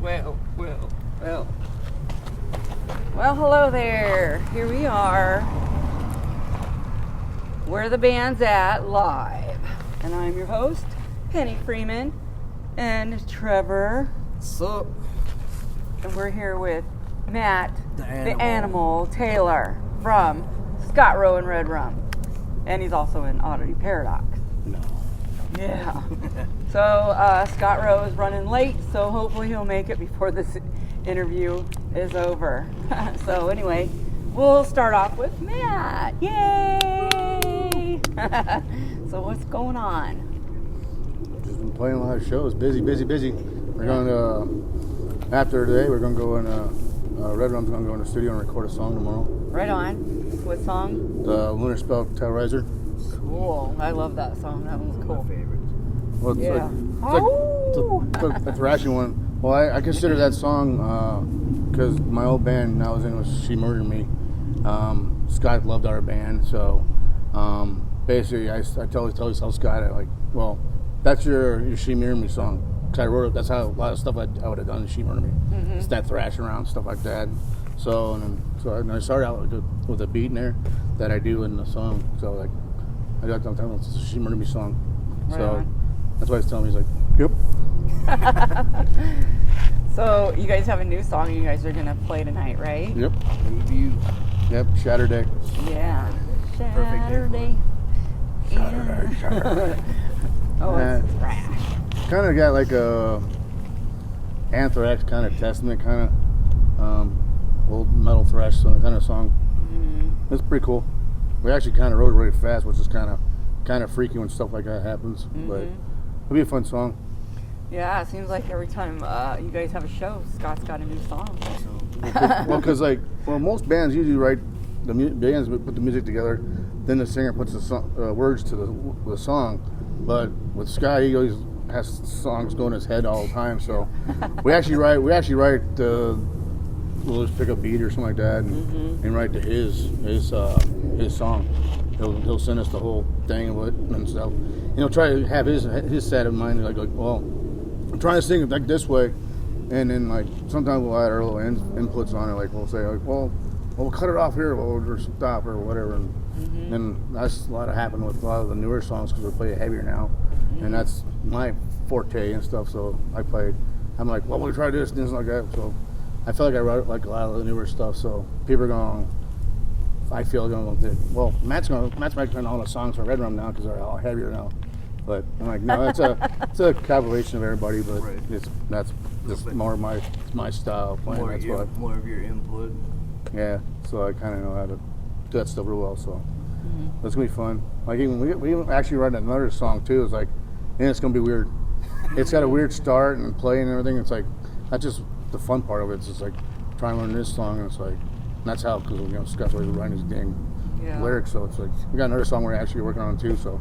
Well, hello there. Here we are. Where the band's at live. And I'm your host, Penny Freeman, and Trevor. What's up? And we're here with Matt, the animal Taylor, from Scott Rowe and ReDRuM. And he's also in Oddity Paradox. No. Yeah. So Scott Rowe is running late, so hopefully he'll make it before this interview is over. So anyway, we'll start off with Matt. Yay! So what's going on? Just been playing a lot of shows. Busy. We're going to, after today, we're going to go in, ReDRuM's going to go in the studio and record a song tomorrow. Right on. What song? The Lunar Spell Terrorizer. Cool. I love that song. That one's cool. My favorite. Well, it's like a thrashing one. Well, I consider that song, because my old band I was in was She Murdered Me. Scott loved our band, so basically I tell Scott, well, that's your She Murdered Me song. Cause I wrote it. That's how a lot of stuff I would have done in She Murdered Me. Mm-hmm. It's that thrash around, stuff like that. So I started out with a beat in there that I do in the song. So I'm telling him it's a She Murdered Me song. Right so on. That's why he's telling me, he's like, yep. So you guys have a new song you guys are going to play tonight, right? Yep. Debut. Yep, Saturday. Yeah. Saturday. Saturday. Oh, it's thrash. Kind of got like a Anthrax kind of Testament kind of old metal thrash kind of song. Mm-hmm. It's pretty cool. We actually kind of wrote it really fast, which is kind of freaky when stuff like that happens. Mm-hmm. But it'll be a fun song. Yeah, it seems like every time you guys have a show, Scott's got a new song. Well, because most bands usually write bands put the music together, then the singer puts the words to the song. But with Scott, he always has songs going in his head all the time. So we actually write. We'll just pick a beat or something like that and write to his song. He'll send us the whole thing of it and stuff. Try to have his set of mind. Like, well, I'm trying to sing it like this way, and then sometimes we'll add our little inputs on it. Like we'll say well, we'll cut it off here, or stop or whatever. And that's a lot of happened with a lot of the newer songs because we're playing heavier now, and that's my forte and stuff. So I'm like, well, we'll try this and things like that. So I feel like I wrote like a lot of the newer stuff. So people are going. I feel going to think, well, Matt's making all the songs for ReDRuM now because they're all heavier now. But I'm like, no, it's a compilation of everybody, but right. That's just more my style playing. More of your input. Yeah, so I kind of know how to do that stuff real well. So that's gonna be fun. Like we actually write another song too. It's like, and it's gonna be weird. It's got a weird start and play and everything. It's like that's just the fun part of it. It's just like trying to learn this song, and it's like. And that's how, because Scott's always writing his dang lyrics, so it's like we got another song we're actually working on too. So,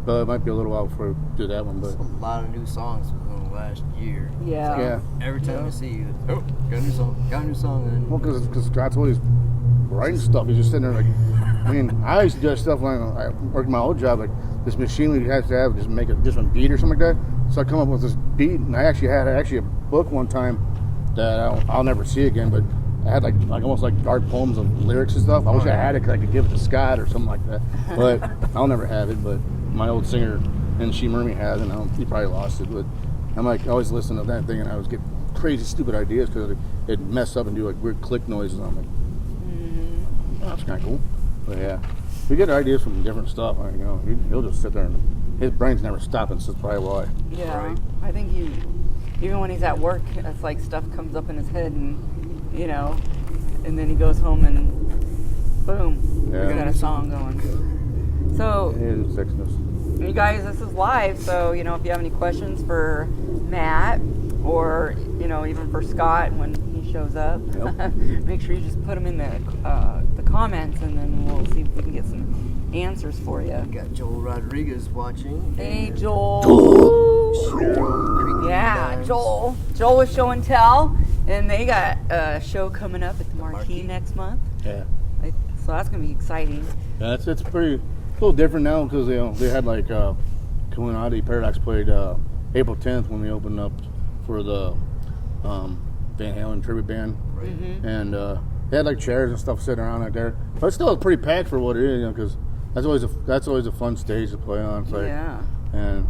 but it might be a little while before we do that one. But a lot of new songs within the last year. Yeah. So yeah. Every time I see you, got a new song. And well, because Scott's always writing stuff. He's just sitting there like, I used to do stuff when I worked my old job. Like this machine we had to have just make a different beat or something like that. So I come up with this beat, and I actually had a book one time that I'll never see again, but. I had like almost like dark poems of lyrics and stuff. I wish I had it because I could give it to Scott or something like that. But I'll never have it. But my old singer and She Murdered Me has, and he probably lost it. But I'm like, I always listen to that thing, and I always get crazy, stupid ideas because it mess up and do like weird click noises. And I'm like, oh, that's kind of cool. But yeah, we get ideas from different stuff. He'll just sit there and his brain's never stopping. So that's probably why. Yeah, right. I think even when he's at work, it's like stuff comes up in his head and. And then he goes home and boom, we got a song going. So, you guys, this is live, so, if you have any questions for Matt or, even for Scott when he shows up, make sure you just put them in the comments and then we'll see if we can get some answers for you. We got Joel Rodriguez watching. Hey, Joel. Yeah, Joel. Joel with Show and Tell. And they got a show coming up at the Marquee next month. Yeah. So that's going to be exciting. Yeah, it's pretty, a little different now because they had like Oddity Paradox played April 10th when we opened up for the Van Halen tribute band, Right. and they had like chairs and stuff sitting around like there. But it's still pretty packed for what it is, because that's always a fun stage to play on. It's like, Yeah. and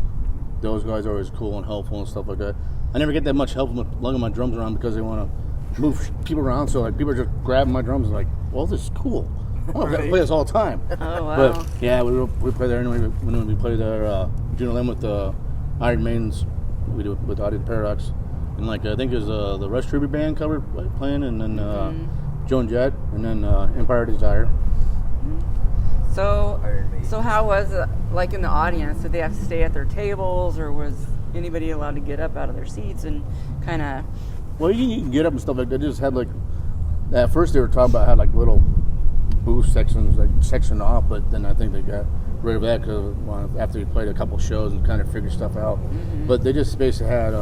those guys are always cool and helpful and stuff like that. I never get that much help with lugging my drums around because they want to move people around. So like people are just grabbing my drums and like, well, this is cool. I want to play this all the time. Oh, wow. But yeah, we play there anyway. When we play there, June 11 with the Iron Maidens, we do it with Audio Paradox, and like I think there's the Rush Tribute Band cover playing, and then Joan Jett, and then Empire Desire. So, Iron Maiden. so how was it like in the audience? Did they have to stay at their tables, or was anybody allowed to get up out of their seats and kind of? Well, you can get up and stuff like that. They just had like at first they were talking about had like little booth sections, like sectioned off, but then I think they got rid of that because after we played a couple shows and kind of figured stuff out. But they just basically had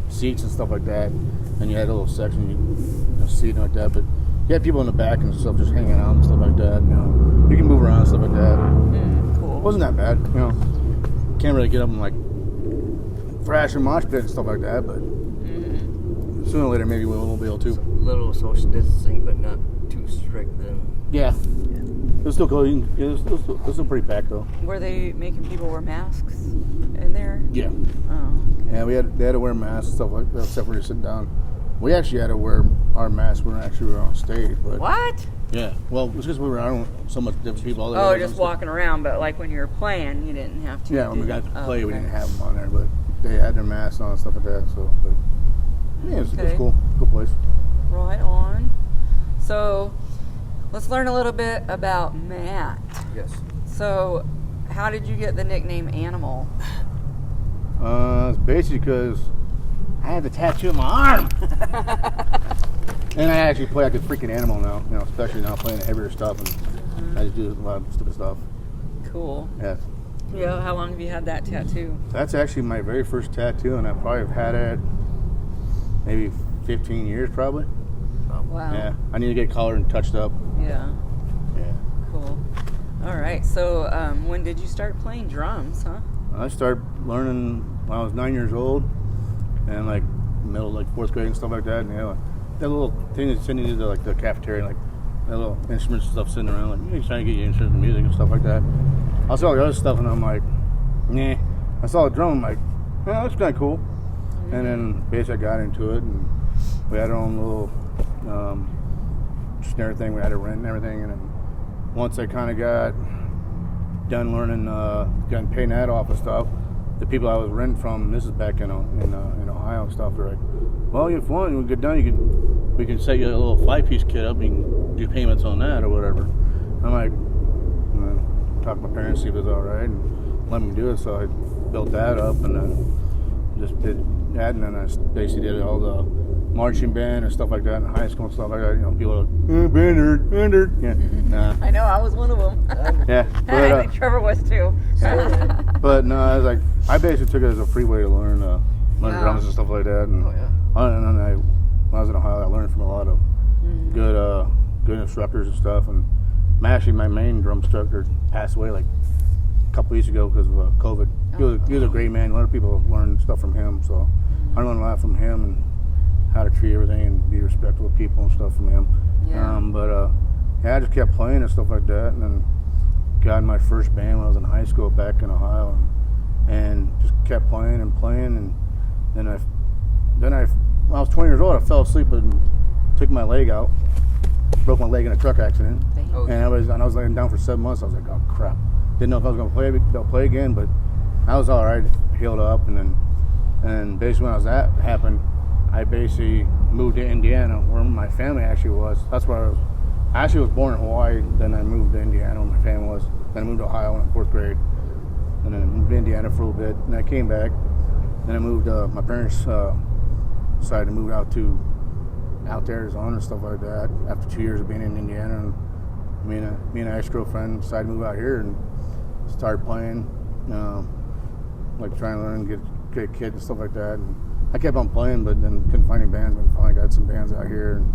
seats and stuff like that, and you had a little section, you know, seating like that. But you had people in the back and stuff just hanging out and stuff like that. You know, you can move around and stuff like that. Cool. It wasn't that bad, you know. Can't really get up and like thrash and mosh pit and stuff like that, but sooner or later maybe we'll be able to. Little social distancing, but not too strict then. Yeah. It was still cool. It was still pretty packed though. Were they making people wear masks in there? Yeah. Oh. Yeah, they had to wear masks and stuff like that, except for you sitting down. We actually had to wear our masks when we were on stage. But What? yeah, well, it's because we were around so much different people. All Oh, over just and walking around, but like when you were playing, you didn't have to. stuff. Yeah, when we did got you? to Oh, play, we okay. didn't have them on there, but they had their masks on and stuff like that. So, but yeah, it was Okay. cool. Cool place. Right on. So, let's learn a little bit about Matt. Yes. So, how did you get the nickname Animal? It's basically because I had the tattoo on my arm. And I actually play like a freaking animal now, you know, especially now playing the heavier stuff, and I just do a lot of stupid stuff. Cool. Yeah. Yeah. How long have you had that tattoo? That's actually my very first tattoo, and I probably have had it maybe 15 years, probably. Wow. Yeah. I need to get colored and touched up. Yeah. Yeah. Cool. All right. So, when did you start playing drums, huh? I started learning when I was 9 years old, and like middle, like fourth grade and stuff like that. And you know, that little thing that's sitting into like the cafeteria, like that little instruments and stuff sitting around, like you're trying to get you interested in music and stuff like that. I saw the other stuff, and I'm like, nah. I saw the drum, I'm like, yeah, that's kind of cool. And then basically I got into it, and we had our own little snare thing we had to rent and everything. And then once I kind of got done learning, getting paying that off and stuff, the people I was renting from, this is back in Ohio and stuff, they're like, well, if you want, when we get done, we can set you a little 5-piece kit up, and you can do payments on that or whatever. I'm like, talk to my parents, see if it's all right, and let me do it. So I built that up, and then just did that, and then I basically did all the marching band and stuff like that in high school and stuff like that. You know, people are like, band. Yeah, nah. I know. I was one of them. Yeah, I but think Trevor was too. but no, I was like, I basically took it as a free way to learn Wow. drums and stuff like that. And, Oh, yeah. and then when I was in Ohio, I learned from a lot of good instructors and stuff. And actually, my main drum instructor passed away like a couple weeks ago because of COVID. He was a great man. A lot of people have learned stuff from him. So I learned a lot from him and how to treat everything and be respectful of people and stuff from him. Yeah. I just kept playing and stuff like that, and then got in my first band when I was in high school back in Ohio, and just kept playing, and then when I was 20 years old, I fell asleep and took my leg out, broke my leg in a truck accident, Oh, and I was laying down for 7 months. I was like, oh crap, didn't know if I was gonna play again, but I was all right, healed up, and basically when that happened, I basically moved to Indiana, where my family actually was. That's where I actually was born in Hawaii, then I moved to Indiana where my family was. Then I moved to Ohio in 4th grade. And then I moved to Indiana for a little bit. And I came back. Then I moved, my parents decided to move out to Arizona and stuff like that after 2 years of being in Indiana. And me and an ex-girlfriend decided to move out here and started playing, like trying to learn, get kids and stuff like that. And I kept on playing, but then couldn't find any bands. But finally got some bands out here. And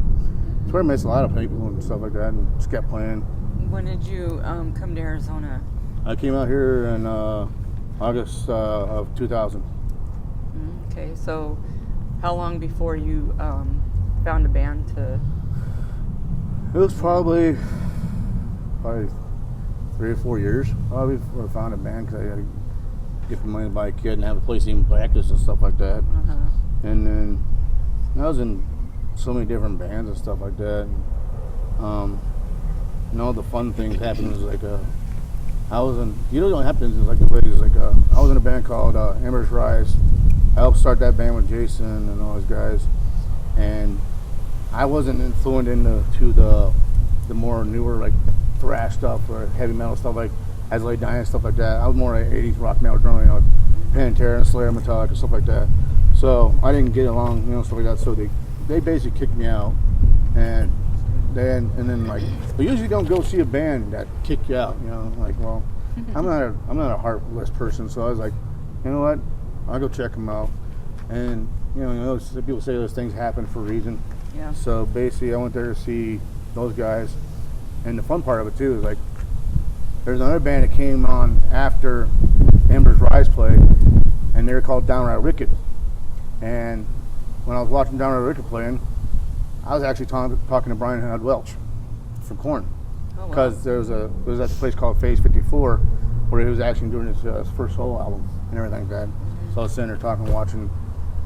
it's where I met a lot of people and stuff like that, and just kept playing. When did you come to Arizona? I came out here in August of 2000. Okay, so How long before you found a band to? It was probably 3 or 4 years. Probably before I found a band because I had to get the money to buy a kit and have a place to even practice and stuff like that. Uh-huh. And then I was in so many different bands and stuff like that. And all the fun things happened was like I was in. You know what happens is like the way is like I was in a band called Ember's Rise. I helped start that band with Jason and all those guys, and I wasn't influenced into the more newer like thrash stuff or heavy metal stuff like As Lay Dying and stuff like that. I was more like 80s rock metal drummer, you know, like Pantera and Slayer, Metallica and stuff like that. So I didn't get along, you know, stuff like that. So they basically kicked me out, and then like, but usually don't go see a band that kick you out, you know, like, well, I'm not a heartless person, so I was like, you know what, I'll go check them out, and you know, people say those things happen for a reason. Yeah. So basically, I went there to see those guys, and the fun part of it too is like, there's another band that came on after Ember's Rise played, and they were called Downright Wicked, and when I was watching Downright Wicked playing, I was actually talking to Brian Howard Welch from Korn, because there was at the place called Phase 54 where he was actually doing his first solo album and everything like that. So I was sitting there talking, watching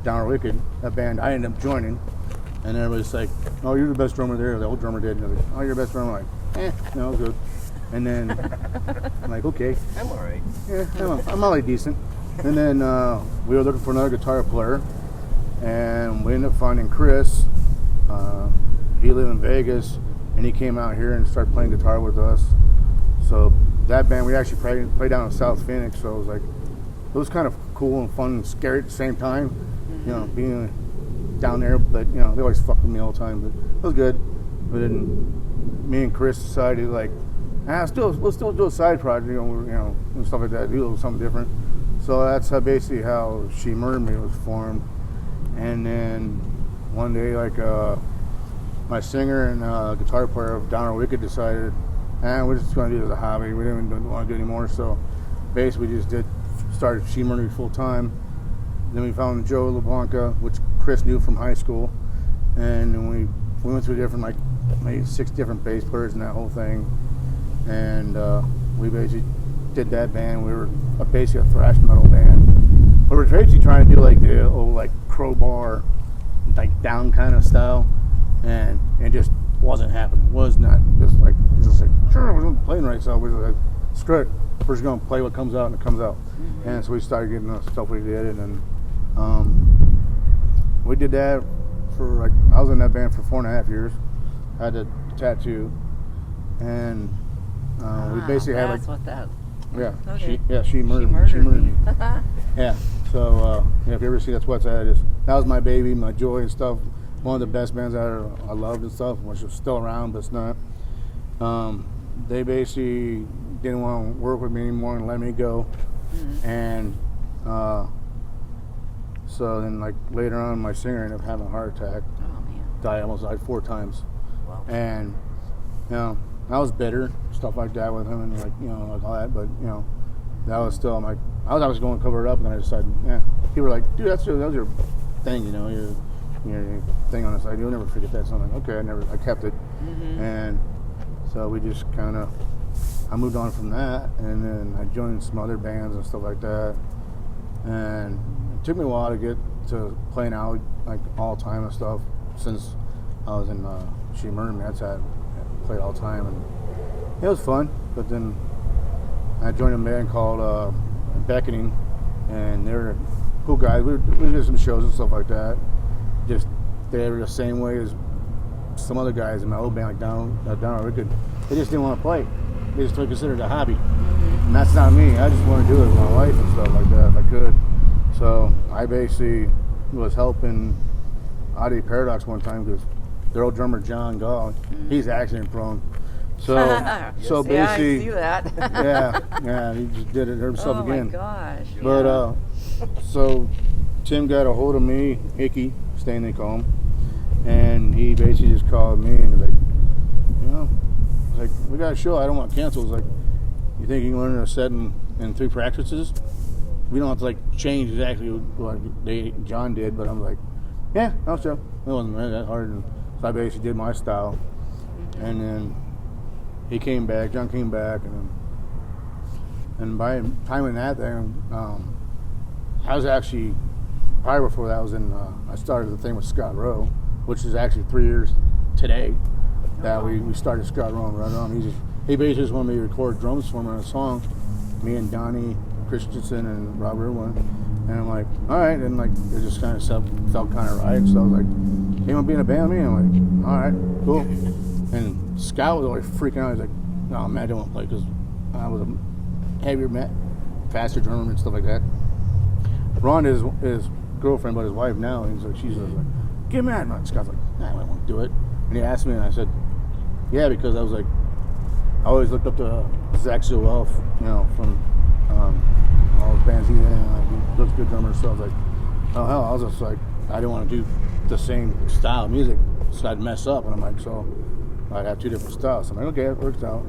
Downright Wicked, a band I ended up joining, and everybody's like, "Oh, you're the best drummer there." The old drummer did, and I was like, "Oh, you're the best drummer." I'm like, no, good. And then I'm like, okay, I'm all right. yeah, I'm already decent. And then we were looking for another guitar player, and we ended up finding Chris. He lived in Vegas, and he came out here and started playing guitar with us. So that band, we actually played down in South Phoenix, so it was like, it was kind of cool and fun and scary at the same time, you know, being down there. But you know, they always fuck with me all the time, but it was good. But then me and Chris decided like, let's still do a side project, you know, and stuff like that, do a little something different. So that's basically how She Murdered Me was formed. And then one day, like, my singer and guitar player of Downright Wicked decided, we're just going to do it as a hobby. We didn't want to do it anymore. So basically, we just started She Murdered Me full time. Then we found Joe LeBlanca, which Chris knew from high school, and then we went through different, like, maybe 6 different bass players in that whole thing, and we basically did that band. We were basically a thrash metal band. We were basically trying to do like the old like Crowbar, like down kind of style, and it just wasn't happening. Was not just like sure, we're not playing right, so we were like, screw it, we're just gonna play what comes out, and it comes out. Mm-hmm. And so we started getting the stuff we did, and then we did that for like, I was in that band for 4.5 years. I had a tattoo, and we basically had like, that's what that. yeah, Okay. she murdered me. Yeah. So if you ever see That's What's That, that was my baby, my joy and stuff. One of the best bands I loved and stuff, which is still around, but it's not. They basically didn't want to work with me anymore and let me go. Mm-hmm. And so then, like, later on, my singer ended up having a heart attack. Oh man. Almost died 4 times. Wow. And you know, I was bitter, stuff like that with him, and like, you know, like all that. But you know, that was still, I'm like, I was always going to cover it up, and then I decided, people were like, dude, that was your thing, you know, your thing on the side. You'll never forget that. So I'm like, okay, I kept it. Mm-hmm. And so we just kind of, I moved on from that, and then I joined some other bands and stuff like that. And it took me a while to get to playing out like all the time and stuff. Since I was in She Murdered Me, that's how I played all the time, and it was fun. But then I joined a band called Beckoning, and they were cool guys. We did some shows and stuff like that. Just they were the same way as some other guys in my old band, like Downright Wicked. They just didn't want to play. They just considered it a hobby, and that's not me. I just want to do it with my life and stuff like that if I could. So I basically was helping Oddity Paradox one time because their old drummer John Gall, he's accident prone. So so basically, yeah, I see that. yeah, he just did it himself again. Oh my gosh! But so Tim got a hold of me, Icky, Stan they call him, and he basically just called me and was like, you know, like, we got a show. I don't want to cancel. It's like, you think you can learn a set in 3 practices? We don't have to like change exactly what John did, but I'm like, Yeah, that was chill. It wasn't really that hard. So I basically did my style. And then he came back, John came back, and by the time in that thing, I was actually, prior before that, I started the thing with Scott Rowe, which is actually 3 years today that we started Scott Rowe and ReDRuM. He basically just wanted me to record drums for him on a song, me and Donnie Christensen and Robert one. And I'm like, all right, and like it just kind of felt kind of right. So I was like, "You want to be in a band with me?" And I'm like, all right, cool. And Scott was always freaking out. He's like, "No, man, I don't want to play because I was a heavier, faster drummer and stuff like that." Ron is his girlfriend, but his wife now. And he's like, she's like, "Get mad!" And Scott's like, "Nah, I won't do it." And he asked me, and I said, "Yeah," because I was like, I always looked up to Zach Zowelf, from all the bands he's in. Like, he looks good drummer, so I was like, oh hell, I was just like, I didn't want to do the same style of music, so I'd mess up. And I'm like, so I'd have two different styles. So I'm like, okay, it works out.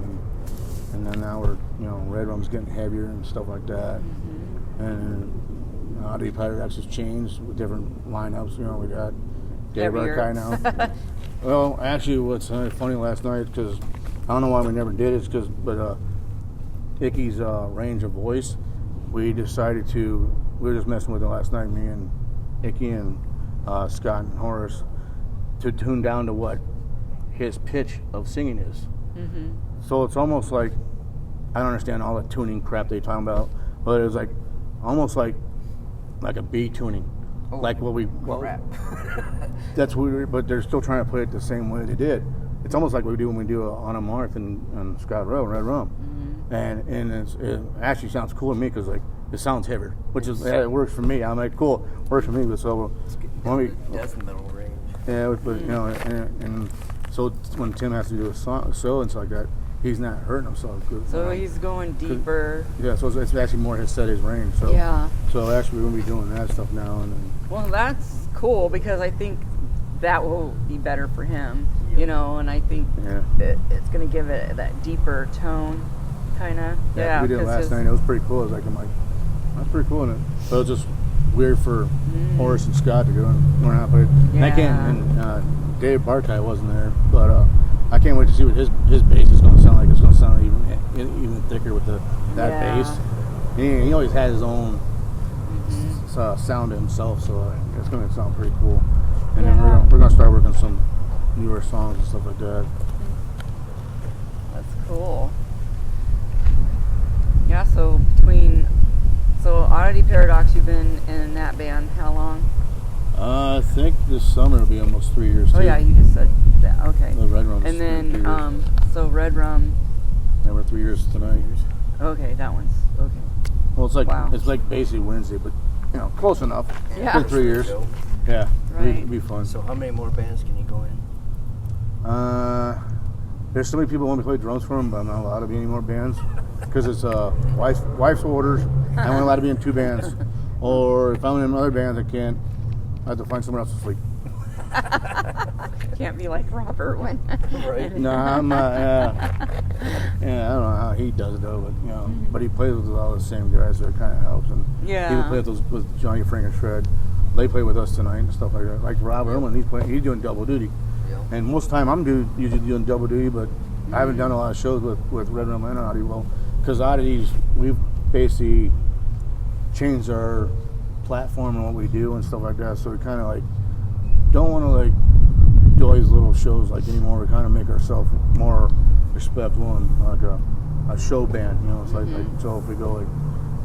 And then now we're, ReDRuM's getting heavier and stuff like that. And Oddity Pyrex has changed with different lineups. We got Dave Archive now. Well, actually, what's funny last night, because I don't know why we never did it, but Icky's range of voice, we decided we were just messing with it last night, me and Icky and Scott and Horace, to tune down to what his pitch of singing is. So it's almost like, I don't understand all the tuning crap they're talking about, but it was like almost like a B tuning. Like what rap. That's weird, but they're still trying to play it the same way they did. It's almost like we do when we do On a Marth and Scott Rowe, ReDRuM. And it actually sounds cool to me because like it sounds heavier, which is it works for me. I'm like, cool, works for me. But so when we death metal range. Yeah, but and so when Tim has to do a show and stuff like that, he's not hurting himself. So he's going deeper. Yeah, so it's actually more his range. So yeah. So actually we're gonna be doing that stuff now and then. Well, that's cool because I think that will be better for him, and I think it's going to give it that deeper tone, kind of. Yeah, we did it last night. It was pretty cool. I'm like, that's pretty cool. And it was just weird for Horace and Scott to go and learn how to play it. Yeah. And I can't. And Dave Barkai wasn't there, but I can't wait to see what his bass is going to sound like. It's going to sound even thicker with that bass. He always had his own sound to himself, so it's going to sound pretty cool. And then we're gonna start working some newer songs and stuff like that. That's cool. Yeah. So Oddity Paradox, you've been in that band how long? I think this summer will be almost 3 years. Oh yeah, you just said that. Okay. The ReDRuM. And then so ReDRuM. Yeah, we're 3 years tonight. Okay, that one's okay. Well, it's like basically Wednesday, but close enough. Yeah. It's been 3 years. Yeah, right. It'd be fun. So how many more bands can you go in? There's so many people who want me to play drums for them, but I'm not allowed to be any more bands because it's wife's orders. I'm only allowed to be in 2 bands, or if I'm in another band, I have to find somewhere else to sleep. Can't be like Robert when. Right. No, I'm not. I don't know how he does it though, but but he plays with all the same guys, so it kind of helps. And he would play with Johnny Frank and Shred. They play with us tonight and stuff like that. Like Rob Erwin, he's doing double duty. Yeah. And most of the time I'm usually doing double duty, but I haven't done a lot of shows with ReDRuM and Oddity. Well, because Oddities, we've basically changed our platform and what we do and stuff like that. So we kind of like don't want to like do all these little shows like anymore. We kind of make ourselves more respectful and like a show band. It's like so if we go like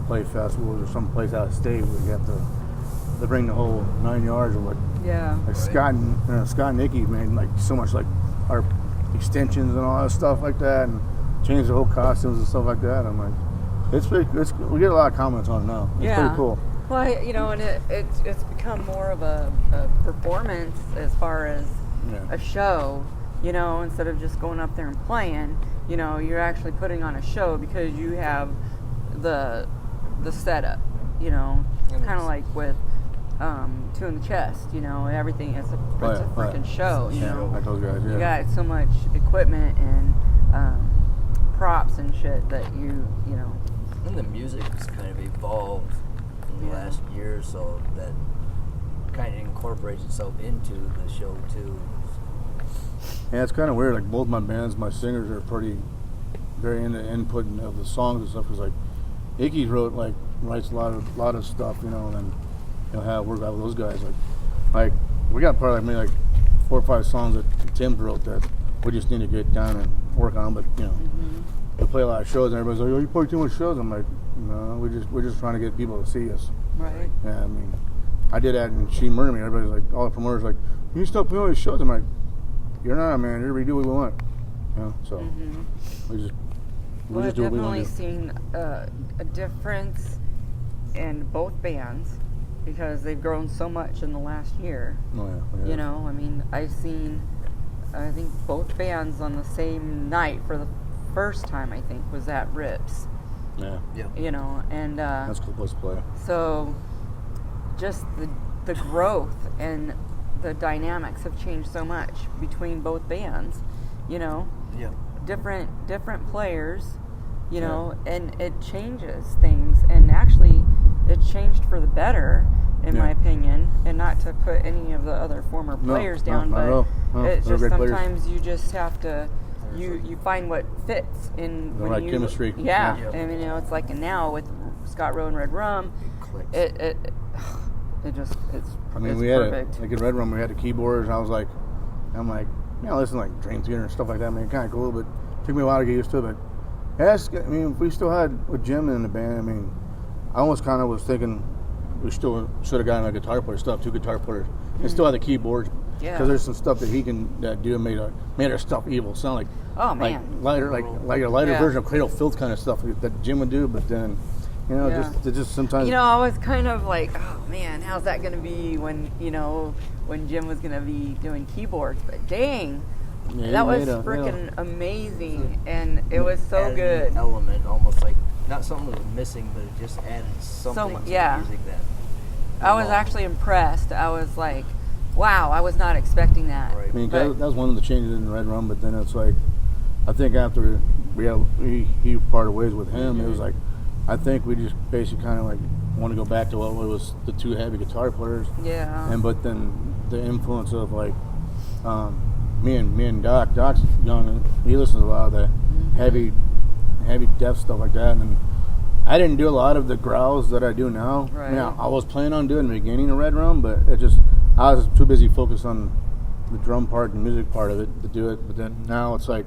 play festivals or some place out of state, we have to. They bring the whole 9 yards of like Scott and Nicky made like so much like our extensions and all that stuff like that, and changed the whole costumes and stuff like that. I'm like, we get a lot of comments on it now. It's pretty cool. Well, and it's become more of a performance as far as a show. Instead of just going up there and playing, you're actually putting on a show because you have the setup. Kind of like with. Two in the chest, everything. It's a freaking show, Like those guys, You got so much equipment and props and shit that you know. And the music has kind of evolved in the last year or so that kind of incorporates itself into the show too. Yeah, it's kind of weird. Like both my bands, my singers are very into input of the songs and stuff. Cause like Icky writes a lot of stuff, you know, and you'll have work out with those guys. Like we got probably maybe like 4 or 5 songs that Tim wrote that we just need to get down and work on. But you know, we play a lot of shows, and everybody's like, "Oh, you play too much shows." I'm like, "No, we're just trying to get people to see us." Right. Yeah, I mean, I did that in She Murdered Me. Everybody's like, all the promoters like, "You stop playing all these shows." I'm like, "You're not, man. Everybody do what we want." You know, so we just do what we want I've definitely to do. seen a difference in both bands because they've grown so much in the last year. Oh, yeah. You know, I mean, I've seen, I think both bands on the same night for the first time, I think, was at Rips. Yeah. You know, and That's a cool place to play. so just the growth and the dynamics have changed so much between both bands, you know. Yeah. Different players, you know, and it changes things, and actually it changed for the better in my opinion, and not to put any of the other former players down, not at all. No, it's they're just great players. sometimes you just have to you find what fits in The when right you chemistry. yeah, Yeah. I mean, you know, it's like now with Scott Rowe and ReDRuM, It clicks. it just it's I mean, it's we had perfect. like in ReDRuM, we had the keyboards, and I'm like, you know, listen to like Dream Theater and stuff like that. I mean, kind of cool, but it took me a while to get used to it. But I mean, if we still had with Jim in the band, I mean, I almost kind of was thinking we still should have gotten a guitar player, still have 2 guitar players, and still have the keyboards. Yeah. Because there's some stuff that he can do and made our stuff evil sound like Oh, man. like a lighter Yeah. version of Cradle Filth kind of stuff that Jim would do. But then, you know, Yeah. just sometimes. You know, I was kind of like, oh man, how's that going to be when, you know, when Jim was going to be doing keyboards? But dang, Yeah, that he was made a- freaking amazing, and it was so Added good. an element, almost like not something that was missing, but it just added something to yeah. the music that. I was actually impressed. I was like, wow, I was not expecting that. Right. I mean, But- that was one of the changes in ReDRuM, but then it's like, I think after he parted ways with him, it was like, I think we just basically kind of like want to go back to what was the 2 heavy guitar players, Yeah. but then the influence of like me and Doc's young, and he listens to a lot of the heavy death stuff like that, and I didn't do a lot of the growls that I do now. Right. I mean, I was planning on doing the beginning of ReDRuM, but I was too busy focused on the drum part and music part of it to do it. But then now it's like,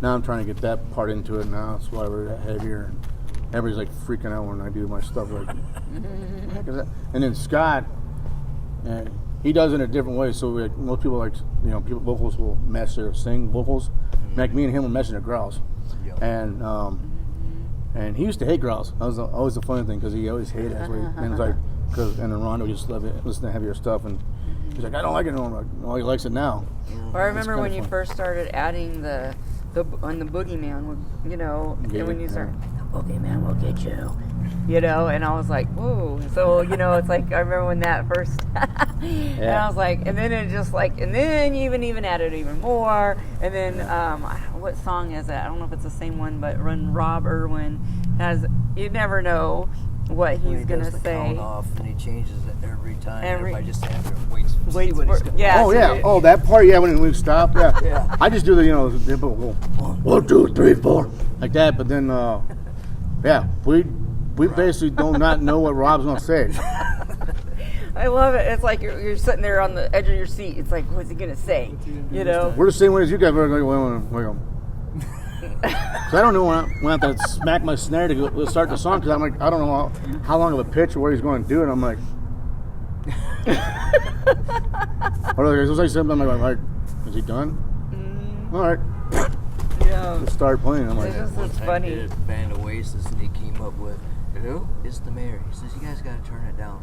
now I'm trying to get that part into it now. That's why we're heavier. And everybody's like freaking out when I do my stuff. Like, what the heck is that? And then Scott, he does it in a different way. So like, most people vocals will mesh their sing vocals. Like me and him will mesh in the growls. Yeah. And he used to hate growls. That was always the funny thing because he always hated it. And it's like, and then Rondo just loved it, listen to heavier stuff, and he's like, I don't like it no more. Oh, he likes it now. Well, I remember kinda when you fun. first started adding the boogeyman, you know, Yeah, and when you started, yeah. the boogeyman will get you know, and I was like, whoa. So, you know, it's like, I remember when that first, and I was like, and then it just like, and then you even added even more, and then, what song is it? I don't know if it's the same one, but when Rob Irwin has, you never know what When he's he gonna does the say. count off, and he changes it every time. Every- Everybody just stands there and waits to see Waits what he's for- gonna yeah. Oh yeah. Oh, that part. Yeah, when we stop. Yeah. Yeah. I just do the the typical 1, 2, 3, 4 like that. But then yeah, we basically do not know what Rob's gonna say. I love it. It's like you're sitting there on the edge of your seat. It's like, what's he gonna say? You know? We're the same way as you guys. We're going. Cause I don't know when I have to smack my snare to go start the song. Cause I'm like, I don't know how long of a pitch or where he's going to do it. I'm like, or it's like something. I'm like, is he done? All right, Yeah. let's start playing. I'm like, It's just One it's time funny. he did a band Oasis, and he came up with, "Hello, it's the mayor." He says, "You guys got to turn it down."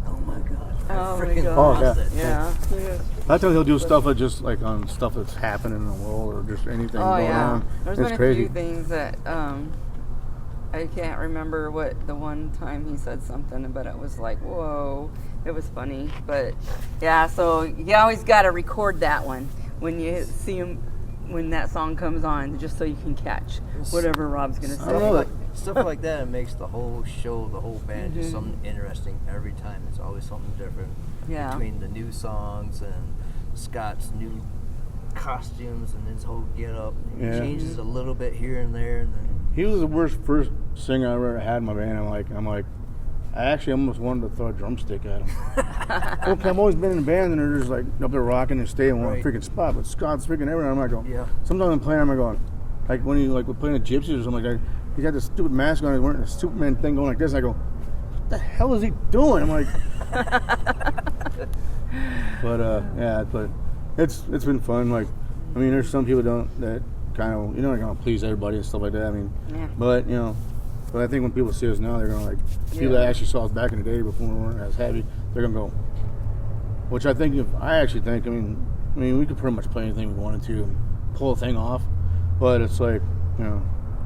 I'm like, oh my god! I Oh my freaking God. Oh, lost yeah. it. Yeah. a lot of times he'll do stuff that just like on stuff that's happening in the world or just anything Oh going yeah. on. There's It's been a crazy. few things that I can't remember what the one time he said something, but it was like, whoa, it was funny. But yeah, so you always got to record that one when you see him when that song comes on, just so you can catch whatever Rob's gonna I love say. it. Stuff like that, it makes the whole show, the whole band, Mm-hmm. just something interesting every time. It's always something different. Yeah. Between the new songs and Scott's new costumes and his whole get-up. He changes a little bit here and there. And then he was the worst first singer I ever had in my band. I'm like, I actually almost wanted to throw a drumstick at him. Okay, I've always been in a band and they're just like up there rocking and staying in one freaking spot. But Scott's freaking everywhere. I'm like, sometimes I'm playing, I'm going, like when he like we're playing the Gypsies or something like that. He's got this stupid mask on. He's wearing a Superman thing going like this. And I go, what the hell is he doing? I'm like, but it's been fun. Like, I mean, there's some people that kind of they're gonna please everybody and stuff like that. I mean, but but I think when people see us now, they're gonna like people that actually saw us back in the day before we weren't as heavy. They're gonna go, which I mean, we could pretty much play anything we wanted to and pull a thing off, but it's like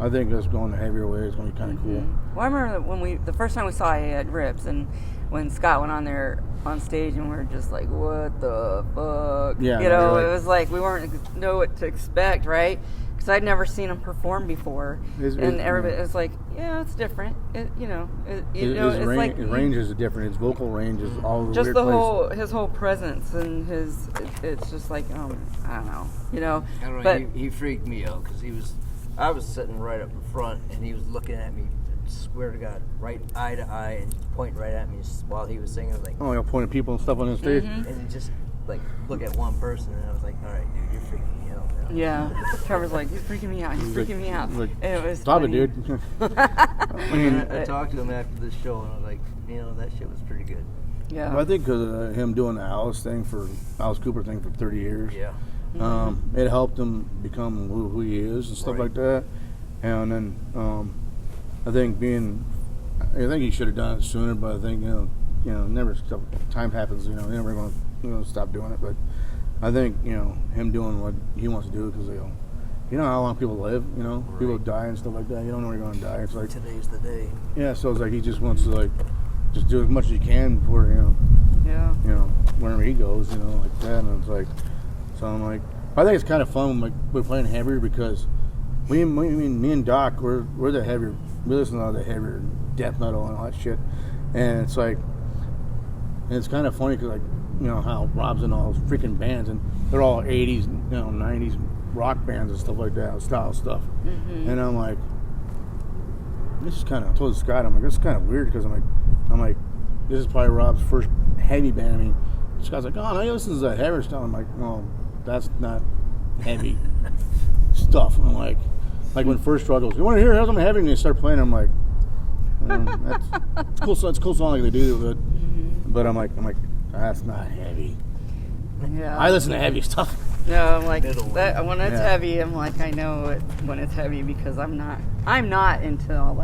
I think us going the heavier way is gonna be kind of cool. Well, I remember when the first time we saw you at Rips, and when Scott went on there on stage, and we were just like, what the fuck? Yeah, it was like we weren't know what to expect, right? Because I'd never seen him perform before, and everybody was like, it's different. His range is different. His vocal range is all the just weird his whole presence and it's just like I don't know. But he freaked me out because I was sitting right up in front and he was looking at me. Swear to God, right eye to eye and pointing right at me while he was singing. I was like, you're pointing people and stuff on his stage, and just like look at one person, and I was like, all right, dude, you're freaking me out now. Yeah, Trevor's like, he's freaking me out. He's freaking me out. Like, and it was stop funny. it, dude. I talked to him after the show, and I was like, that shit was pretty good. Yeah. Well, I think because of him doing the Alice Cooper thing for 30 years, it helped him become who he is and stuff like that. And then I think he should have done it sooner, but I think never stop. Time happens. You're never going to stop doing it. But I think him doing what he wants to do because how long people live. People die and stuff like that. You don't know when you're going to die. It's like today's the day. Yeah, so it's like he just wants to just do as much as he can before wherever he goes. Like that. And it's like, so I'm like, I think it's kind of fun when we're playing heavier because me and Doc we're the heavier. We listen to all the heavier death metal and all that shit, and it's like, it's kind of funny because how Rob's in all those freaking bands and they're all 80s, 90s rock bands and stuff like that, style stuff, and I'm like, this is kind of. I told Scott, I'm like, this is kind of weird because I'm like, this is probably Rob's first heavy band. I mean, Scott's like, oh, no, he listens to that heavy stuff. I'm like, no, that's not heavy stuff. I'm like when First Struggles, you want to hear something heavy, and they start playing. I'm like, it's cool. It's a cool song like they do, but I'm like, that's not heavy. Yeah. I listen to heavy stuff. No, I'm like that when it's heavy. I'm like, I know it when it's heavy because I'm not into all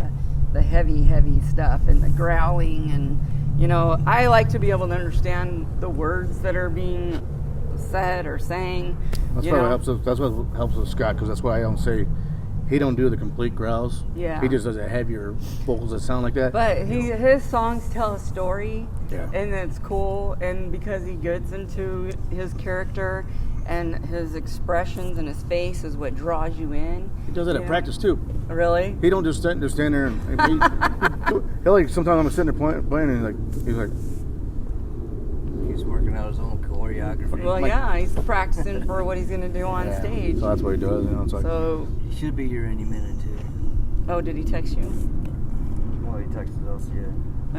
the heavy stuff and the growling and I like to be able to understand the words that are being said or sang. That's what helps with Scott because that's why I don't say. He don't do the complete growls. Yeah. He just does a heavier vocals that sound like that. But his songs tell a story. Yeah. And it's cool. And because he gets into his character and his expressions and his face is what draws you in. He does that at practice too. Really? He don't just stand there and he'll like sometimes I'm sitting there playing and he's like he's working out his own choreography. Well, he's practicing for what he's going to do on stage. So that's what he does. It's like, so he should be here any minute too. Oh, did he text you? Well, he texted us, yeah.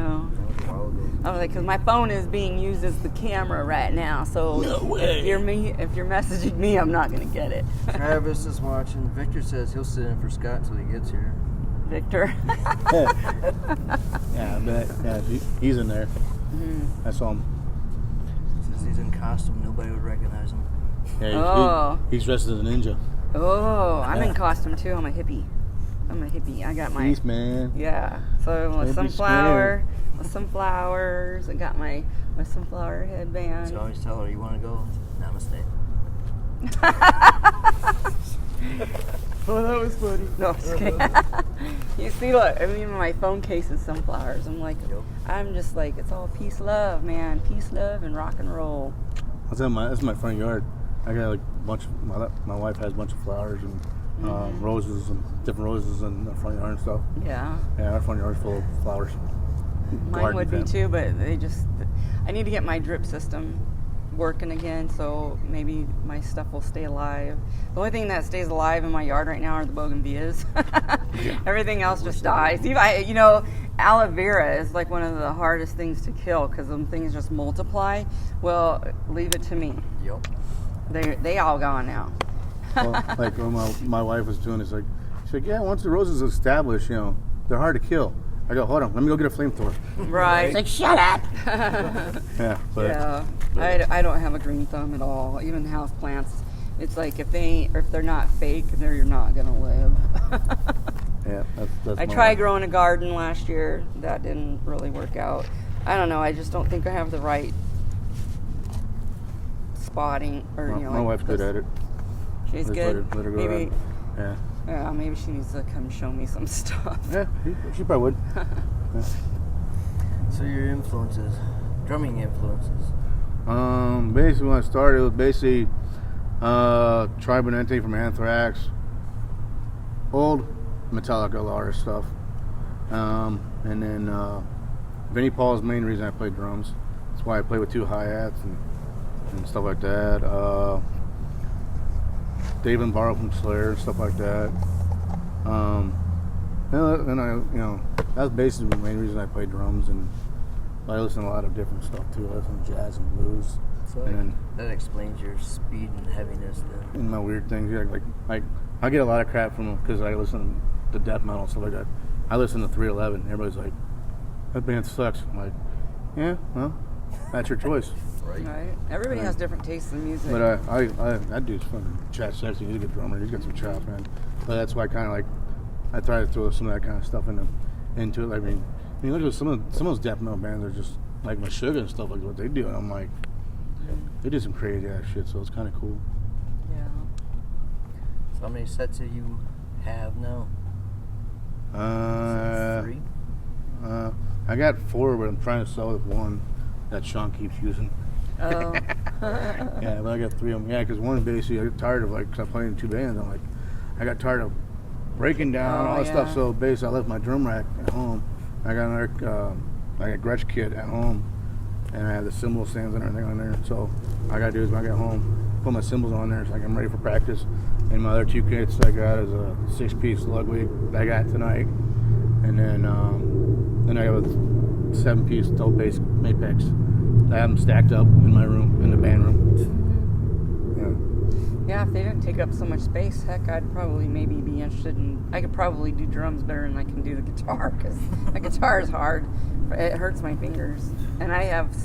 Oh. That was a while ago. I was like, because my phone is being used as the camera right now. So no way. If you're messaging me, I'm not going to get it. Travis is watching. Victor says he'll sit in for Scott till he gets here. Victor. Yeah, he's in there. I saw him. Since he's in costume, nobody would recognize him. Yeah, he's dressed as a ninja. Oh, I'm in costume too. I'm a hippie. I got my Peace, man. Yeah. So with some flowers. I got my sunflower headband. So always tell her you want to go. Namaste. Oh, that was funny. No, just kidding. You see, look, even my phone case is sunflowers. I'm just like, it's all peace, love, man. Peace, love, and rock and roll. That's my front yard. I got like a bunch of, my wife has a bunch of flowers and roses and different roses in the front yard and stuff. Yeah. Yeah, our front yard's full of flowers. Mine would be fan. too, but I need to get my drip system working again, so maybe my stuff will stay alive. The only thing that stays alive in my yard right now are the bougainvilleas. Everything else just dies. Aloe vera is like one of the hardest things to kill because them things just multiply. Well, leave it to me. Yep. They all gone now. Well, like what my wife was doing is like, she's like, yeah, once the roses established, they're hard to kill. I go, hold on, let me go get a flamethrower. Right. It's like, shut up. Yeah. I don't have a green thumb at all. Even house plants, it's like if they're not fake, you're not gonna live. Yeah, that's I tried growing a garden last year. That didn't really work out. I don't know. I just don't think I have the right spotting. Or my wife's good at it. She's good. Let her go Maybe. ahead. Yeah. Yeah, maybe she needs to come show me some stuff. Yeah, she probably would. Yeah. So your influences, drumming influences. Basically when I started, it was basically Tribunente from Anthrax, old Metallica, a lot of stuff, and then Vinnie Paul's the main reason I play drums. That's why I play with 2 hi-hats and stuff like that. Dave and Barrow from Slayer, stuff like that. And that's basically the main reason I play drums, and I listen to a lot of different stuff too. I listen to jazz and blues. So and that explains your speed and heaviness then. And my weird things, like I get a lot of crap from them because I listen to death metal and stuff like that. I listen to 311. Everybody's like, that band sucks. I'm like, yeah, well, that's your choice. Right. Everybody has different tastes in music. But that dude's fucking chat sexy. He's a good drummer. He's got some chops, man. But that's why I try to throw some of that kind of stuff into it. I mean, look at some of those death metal bands are just like Meshuggah and stuff like what they do, and I'm like, they do some crazy ass shit. So it's kind of cool. Yeah. So how many sets do you have now? 3. I got 4, but I'm trying to sell the one that Sean keeps using. Oh. Yeah, but I got 3 of them. Yeah, because one basically I get tired of cause I'm playing in 2 bands. I'm like, I got tired of breaking down all that stuff. So basically, I left my drum rack at home. I got another, I got Gretsch kit at home, and I have the cymbal stands and everything on there. So all I gotta do is when I get home, put my cymbals on there, so I'm ready for practice. And my other 2 kits I got is a 6-piece Ludwig that I got tonight, and then I have a 7-piece double bass Mapex. I have them stacked up in my room, in the band room. Yeah, if they didn't take up so much space, heck, I'd probably maybe be interested in. I could probably do drums better than I can do the guitar because the guitar is hard. It hurts my fingers, and I have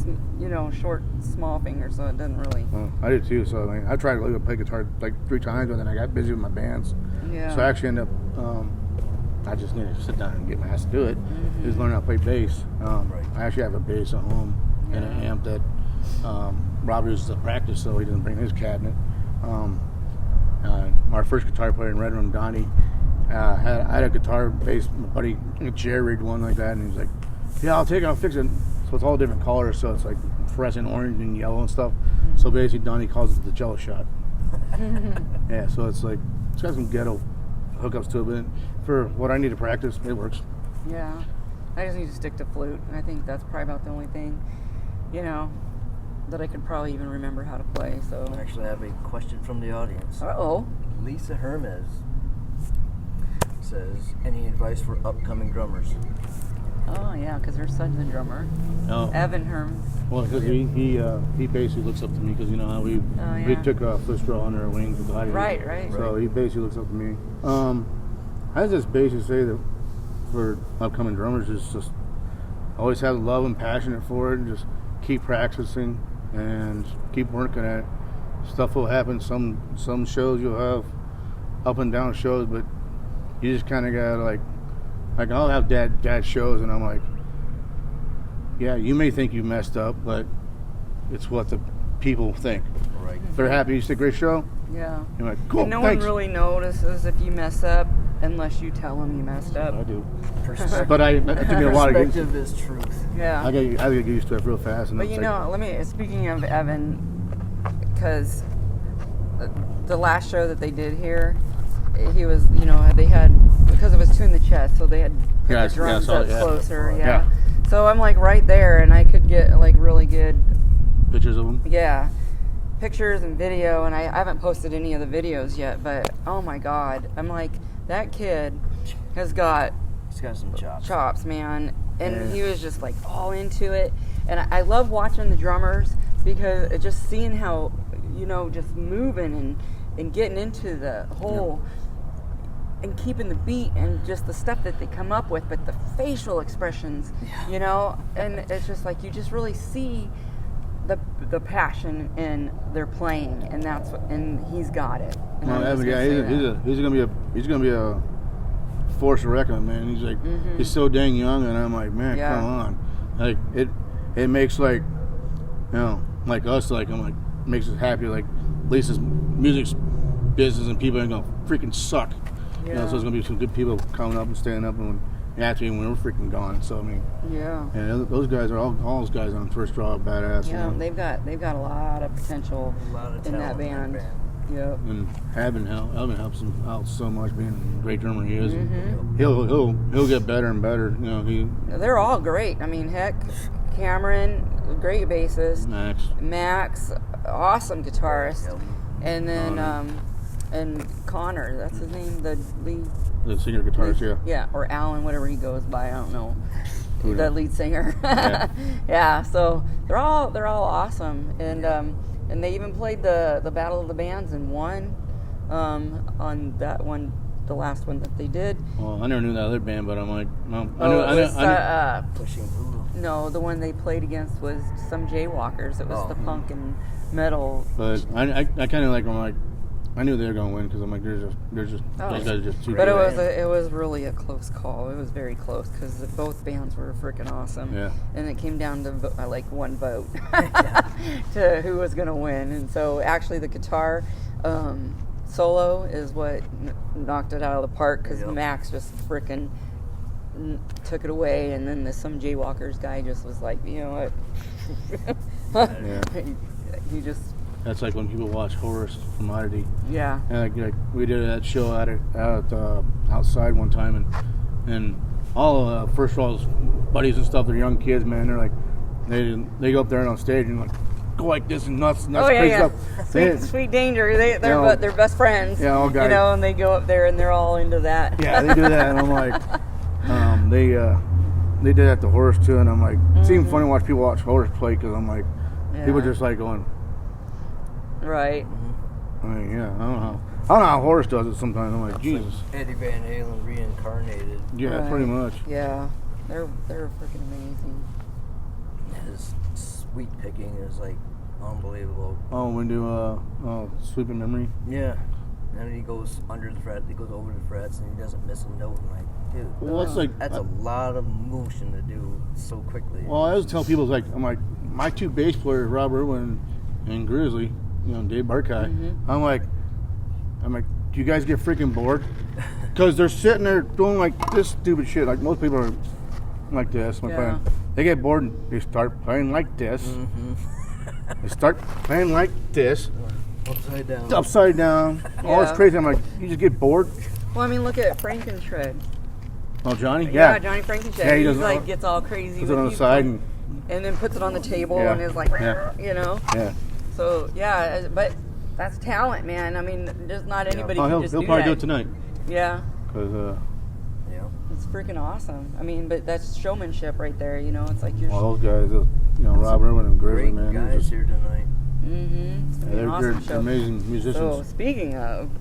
short, small fingers, so it doesn't really. Well, I do too. So I tried to play guitar like 3 times, but then I got busy with my bands. Yeah. So I actually ended up. I just need to sit down and get my ass to do it. Just learn how to play bass. I actually have a bass at home and an amp that Rob uses to practice, so he doesn't bring his cabinet. Our first guitar player in ReDRuM, Donnie, I had a guitar bass, my buddy jerry-rigged one like that, and he was like, yeah, I'll take it, I'll fix it. So it's all different colors, so it's like fluorescent orange and yellow and stuff. So basically Donnie calls it the jello shot. Yeah, so it's like, it's got some ghetto hookups to it, but for what I need to practice, it works. Yeah, I just need to stick to flute. I think that's probably about the only thing, that I could probably even remember how to play. So Actually, I have a question from the audience. Uh-oh. Lisa Hermes says, any advice for upcoming drummers? Oh, yeah, because her son's a drummer. Oh. Evan Herm. Well, because he basically looks up to me because you know how we took a first row under our wings with Gladiator. Right. So he basically looks up to me. I just basically say that for upcoming drummers is just always have love and passion for it, and just keep practicing and keep working at it. Stuff will happen. Some shows you'll have up and down shows, but you just kind of gotta like I'll have dad shows, and I'm like, yeah, you may think you messed up, but it's what the people think. Right. If they're happy, it's a great show. Yeah. You're like, cool. And no thanks. one really notices if you mess up unless you tell them you messed up. I do. But it took me a while to get used to. Perspective is truth. Yeah. I get used to it real fast. And But speaking of Evan, because the last show that they did here, he was, they had, because it was two in the chest, so they had put the drums up closer, So I'm like right there, and I could get like really good Pictures of them. Yeah, pictures and video, and I haven't posted any of the videos yet, but oh my God, I'm like, that kid has got He's got some chops, man, and he was just like all into it, and I love watching the drummers because just seeing how, you know, just moving and getting into the whole and keeping the beat and just the stuff that they come up with, but the facial expressions, you know, and it's just like you just really see the passion in their playing, and that's what, and he's got it. And he's gonna be a force to reckon with, man. He's like he's so dang young, and I'm like, man, come on, like it makes like, you know, like us, like I'm like makes us happy, like at least this music's business and people ain't gonna freaking suck. You know, so there's gonna be some good people coming up and standing up and after when we're freaking gone. So I mean, and those guys are all those guys on First Draw are badass. Yeah, you know? they've got a lot of potential in that band. Yep. And Alvin helps him out so much, being a great drummer he is. He'll get better and better. You know, they're all great. I mean, heck, Cameron, great bassist. Max, awesome guitarist. And then and Connor, that's his name, the lead. The singer guitarist, yeah, or Alan, whatever he goes by, I don't know. The lead singer. So they're all awesome, and they even played the Battle of the Bands and won on that one, the last one that they did. Well, I never knew that other band, but I'm like, Pushing Voodoo. No, the one they played against was some Jaywalkers. It was the punk and metal. But I kind of like, I'm like, I knew they were going to win because I'm like, those guys are just too. But it was really a close call. It was very close because both bands were freaking awesome. Yeah. And it came down to like one vote to who was going to win. And so actually the guitar solo is what knocked it out of the park because Max just freaking took it away, and then some Jaywalkers guy just was like, you know what? He just. That's like when people watch Horace from Oddity. Yeah. And like we did that show out outside one time, and all of First Raw's buddies and stuff, they're young kids, man. They're like, they go up there and on stage and like go like this and nuts crazy stuff. Sweet Danger. They're best friends. Yeah, all guys. You know, and they go up there and they're all into that. Yeah, they do that, and I'm like, they did that to Horace too, and I'm like, it's even funny to watch people watch Horace play because I'm like, people just like going. Right. I mean, I don't know how Horace does it sometimes. I'm like, Jesus. Like Eddie Van Halen reincarnated. Yeah, pretty much. Yeah, they're freaking amazing. His sweep picking is like unbelievable. Oh, when do Sweeping Memory? Yeah. And he goes under the fret, he goes over the frets, and he doesn't miss a note. I'm like, dude, well, that's a lot of motion to do so quickly. Well, I always tell people, I'm like, my two bass players, Rob Irwin and Grizzly, you know, Dave Barkai. I'm like, do you guys get freaking bored? Because they're sitting there doing like this stupid shit. Like most people are like this. They get bored and they start playing like this. They start playing like this. Upside down. All this crazy. I'm like, you just get bored? Well, I mean, look at Frankenshred. Oh, Johnny? Yeah, Johnny Frankenshred. Yeah, he like gets all crazy. Puts it on the side and then puts it on the table and is like, you know? Yeah. So, but that's talent, man. I mean, there's not anybody can just do that. He'll probably do it tonight. Yeah. Because, it's freaking awesome. I mean, but that's showmanship right there, you know? It's like you're... All those guys, you know, Rob Irwin and Grizzly, man. Great guys here tonight. They're awesome they're amazing musicians. So, speaking of,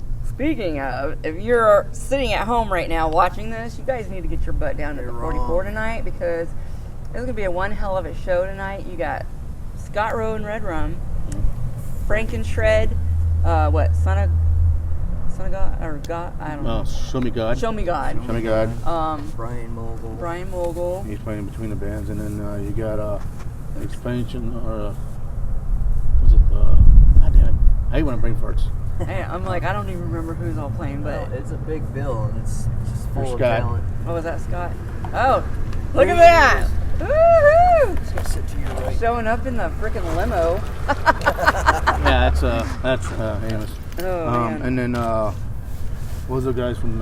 if you're sitting at home right now watching this, you guys need to get your butt down to the 44 tonight because there's going to be one hell of a show tonight. You got Scott Rowe and ReDRuM, Frankenshred, Son of God, or God, I don't know. Show Me God. Show Me God. Brian Mogul. He's playing between the bands, and then you got Expansion, or was it? God damn it! I hate when I bring farts. Hey, I'm like, I don't even remember who's all playing, but it's a big bill, and it's just full of talent. Oh, was that Scott? Oh, look at that! Woohoo! It's gonna sit to your right. Showing up in the freaking limo. Yeah, that's Amos. Oh, man. And then what was the guys from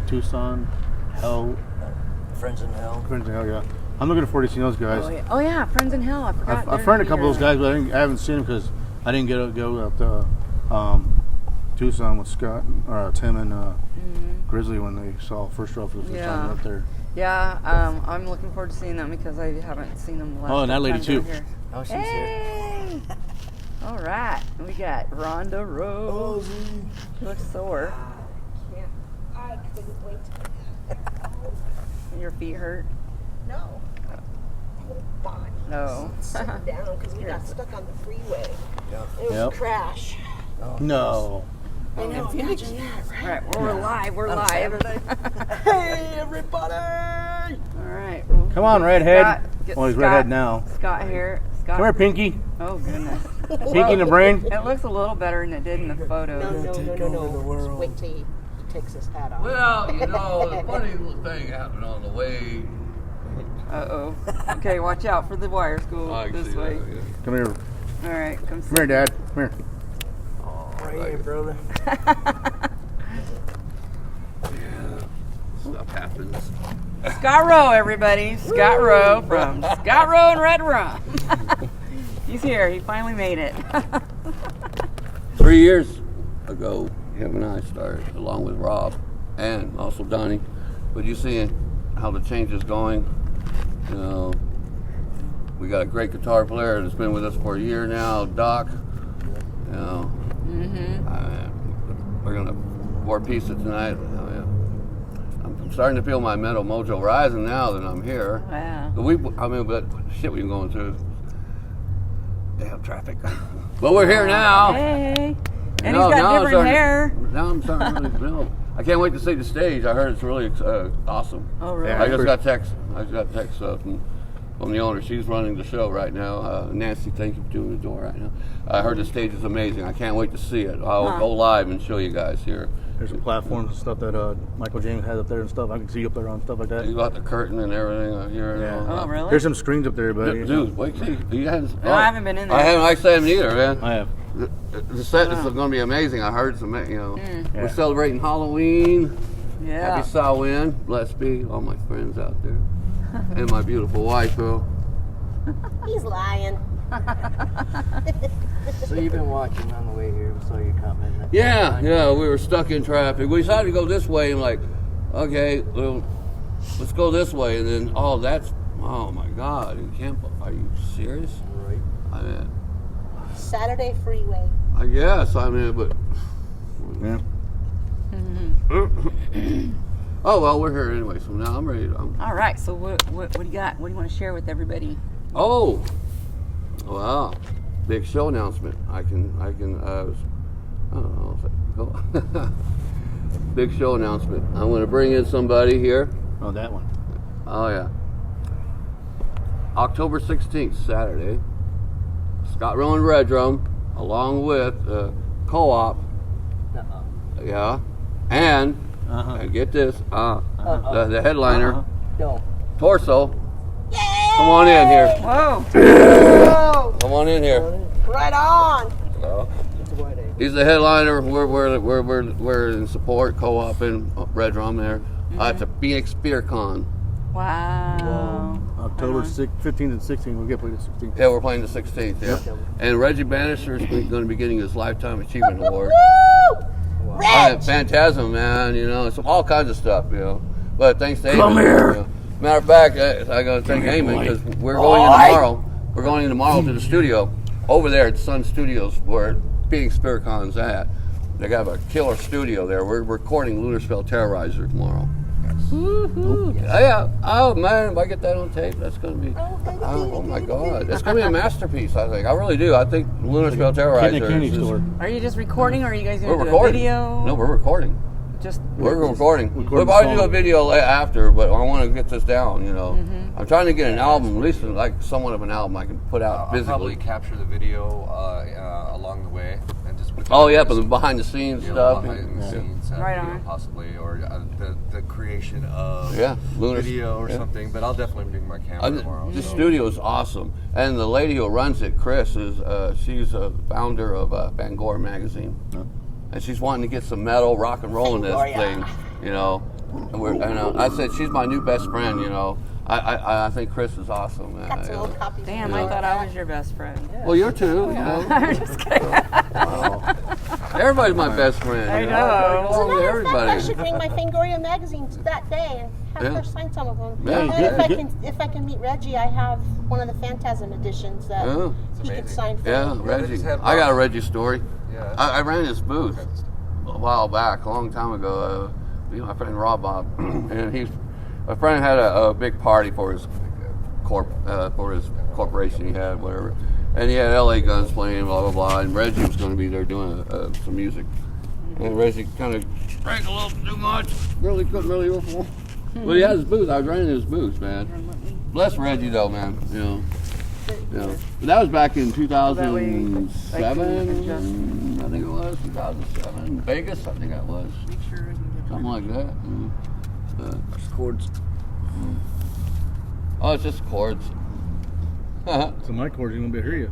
Tucson? Hell. Friends in Hell. Yeah. I'm looking forward to seeing those guys. Oh yeah, Friends in Hell. I forgot. I've friended a couple of those guys, but I haven't seen them because I didn't get to go out to Tucson with Scott or Tim and Grizzly when they saw First Row for the first time up there. Yeah, I'm looking forward to seeing them because I haven't seen them the last and that lady too. here. Oh, she's Hey! All right, we got Rhonda Rowe. She looks sore. I couldn't wait. Your feet hurt? No. Whole body. No. Sit down because we got stuck on the freeway. Yep. It was a crash. No. I know. Imagine that, right? All right, we're live. We're live. Hey, everybody! All right. Well, Come on, Redhead. get Well, he's Scott- Redhead now. Scott here. Scott. Come here, Pinky. Oh goodness. Pinky in the brain. It looks a little better than it did in the photo. No. the world. Just wait till he takes his hat off. Well, you know, the funny little thing happened on the way. Uh-oh. Okay, watch out for the wire school I this see way. that, yeah. Come here. All right, come Come here, Dad. Come here. Right here, brother. Stuff happens. Scott Rowe, everybody. Scott Rowe from Scott Rowe and ReDRuM. He's here. He finally made it. 3 years ago, him and I started, along with Rob and also Donnie. But you see how the change is going. You know, we got a great guitar player that's been with us for a year now, Doc. You know, we're gonna more pizza tonight. I'm starting to feel my mental mojo rising now that I'm here. Wow. But shit, we've been going through. Damn traffic. But we're here now. Hey. And No, he's now got I'm different starting- hair. Now I'm starting to really feel. I can't wait to see the stage. I heard it's really awesome. Oh, really? Yeah. I just got text. From the owner. She's running the show right now. Nancy, thank you for doing the door right now. I heard the stage is amazing. I can't wait to see it. I'll go live and show you guys here. There's some platforms and stuff that Michael James has up there and stuff. I can see you up there on stuff like that. You got the curtain and everything here. Yeah. And all. Oh, really? There's some screens up there, but Dude, wait, see, you haven't. No, I haven't been in there. I haven't. I haven't either, man. I have. The set is going to be amazing. I heard some, we're Yeah. celebrating Halloween. Yeah. Happy Samhain. Blessed be all my friends out there. And my beautiful wife, Bill. He's lying. So you've been watching on the way here. We saw you comment. Yeah, we were stuck in traffic. We decided to go this way and like, okay, well, let's go this way. And then, oh my God, you can't, are you serious? Right. I mean, Saturday freeway. I guess, but. Yeah. Oh, well, we're here anyway, so now I'm ready. All right. So what do you got? What do you want to share with everybody? Oh, wow. Big show announcement. I don't know if I can go. Big show announcement. I'm going to bring in somebody here. Oh, that one. Oh, yeah. October 16th, Saturday. Scott Rowe and ReDRuM, along with Co-op. Yeah. And, get this, the headliner, Don't. Torso. Come on in here. Whoa. Come on in here. Right on. It's a white egg. He's the headliner. We're in support, Co-op and ReDRuM there. It's a Phoenix Beer Con. Wow. October 15th and 16th. We'll get played the 16th. Yeah, we're playing the 16th. Yeah. And Reggie Bannister is going to be getting his Lifetime Achievement Award. Red. Phantasm, man. It's all kinds of stuff. But thanks to Eamon. Come here. Matter of fact, I got to thank Eamon because we're going in tomorrow. We're going in tomorrow to the studio over there at Sun Studios where Phoenix Beer Con's at. They got a killer studio there. We're recording Lunar Spell Terrorizer tomorrow. Yeah. Oh man, if I get that on tape, that's gonna be. Oh my God, it's gonna be a masterpiece. I think. I really do. I think Lunar Spell Terrorizer. Candy store. Are you just recording, or are you guys We're going to do a recording. video? No, we're recording. Just We're recording. Record We'll the probably do a song. video after, but I want to get this down. I'm trying to get an album, at least like somewhat of an album I can put out I'll physically. probably capture the video along the way and just put Oh yeah, but the behind the scenes stuff. behind the scenes Right video on. possibly, or the creation of Lunar video or yeah. something. But I'll definitely bring my camera tomorrow. The so. studio is awesome, and the lady who runs it, Chris, is she's a founder of Bangor magazine, and she's wanting to get some metal rock and roll in this thing, And I said she's my new best friend, I think Chris is awesome, man. Got some old copies. Damn, I thought I was your best friend. Well, you're too. You know. I'm just kidding. Everybody's my best friend. I you know. Along with Matter of fact, everybody. I should bring my Fangoria magazines that day and have Yeah. her sign some of them. Yeah, And you if I can meet Reggie, I have one of the Phantasm editions that Yeah. he could sign for Yeah, me. Reggie. just had I got a Rob. Reggie story. Yeah. I ran his booth a while back, a long time ago. My friend Rob Bob, and a friend had a big party for his corporation he had, whatever, and he had LA Guns playing, blah blah blah, and Reggie was going to be there doing some music, and Reggie kind of drank a little too much, really couldn't really go for. But he had his booth. I was running his booth, man. Bless Reggie though, man. You know. But that was back in 2007. I think it was 2007. Vegas, I think that was. Something like that. Chords. Oh, it's just chords. So my chords, you won't be able to hear you.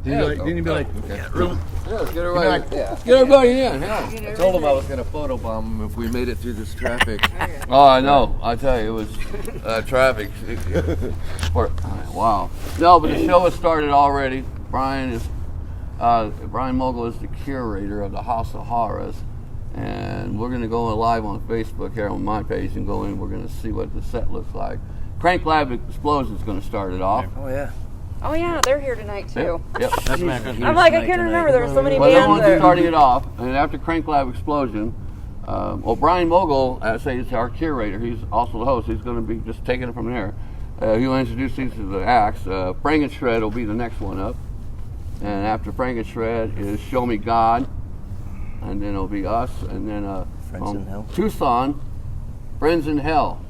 Yeah, Didn't you be like, Yeah, get everybody, get everybody in. Yeah. I told him I was going to photobomb him if we made it through this traffic. Oh, I know. I tell you, it was traffic. Wow. No, but the show has started already. Brian Mogul is the curator of the House of Horrors, and we're going to go live on Facebook here on my page and go in. We're going to see what the set looks like. Crank Lab Explosion is going to start it off. Oh yeah. Oh yeah, they're here tonight too. Yep. that's my I'm like, I can't remember. There were so many Well, they're bands going to there. starting it off, and after Crank Lab Explosion, Brian Mogul, I say he's our curator. He's also the host. He's going to be just taking it from there. He'll introduce these to the acts. Frank and Shred will be the next one up, and after Frank and Shred is Show Me God, and then it'll be us, and then Friends in Hell. Tucson, Friends in Hell.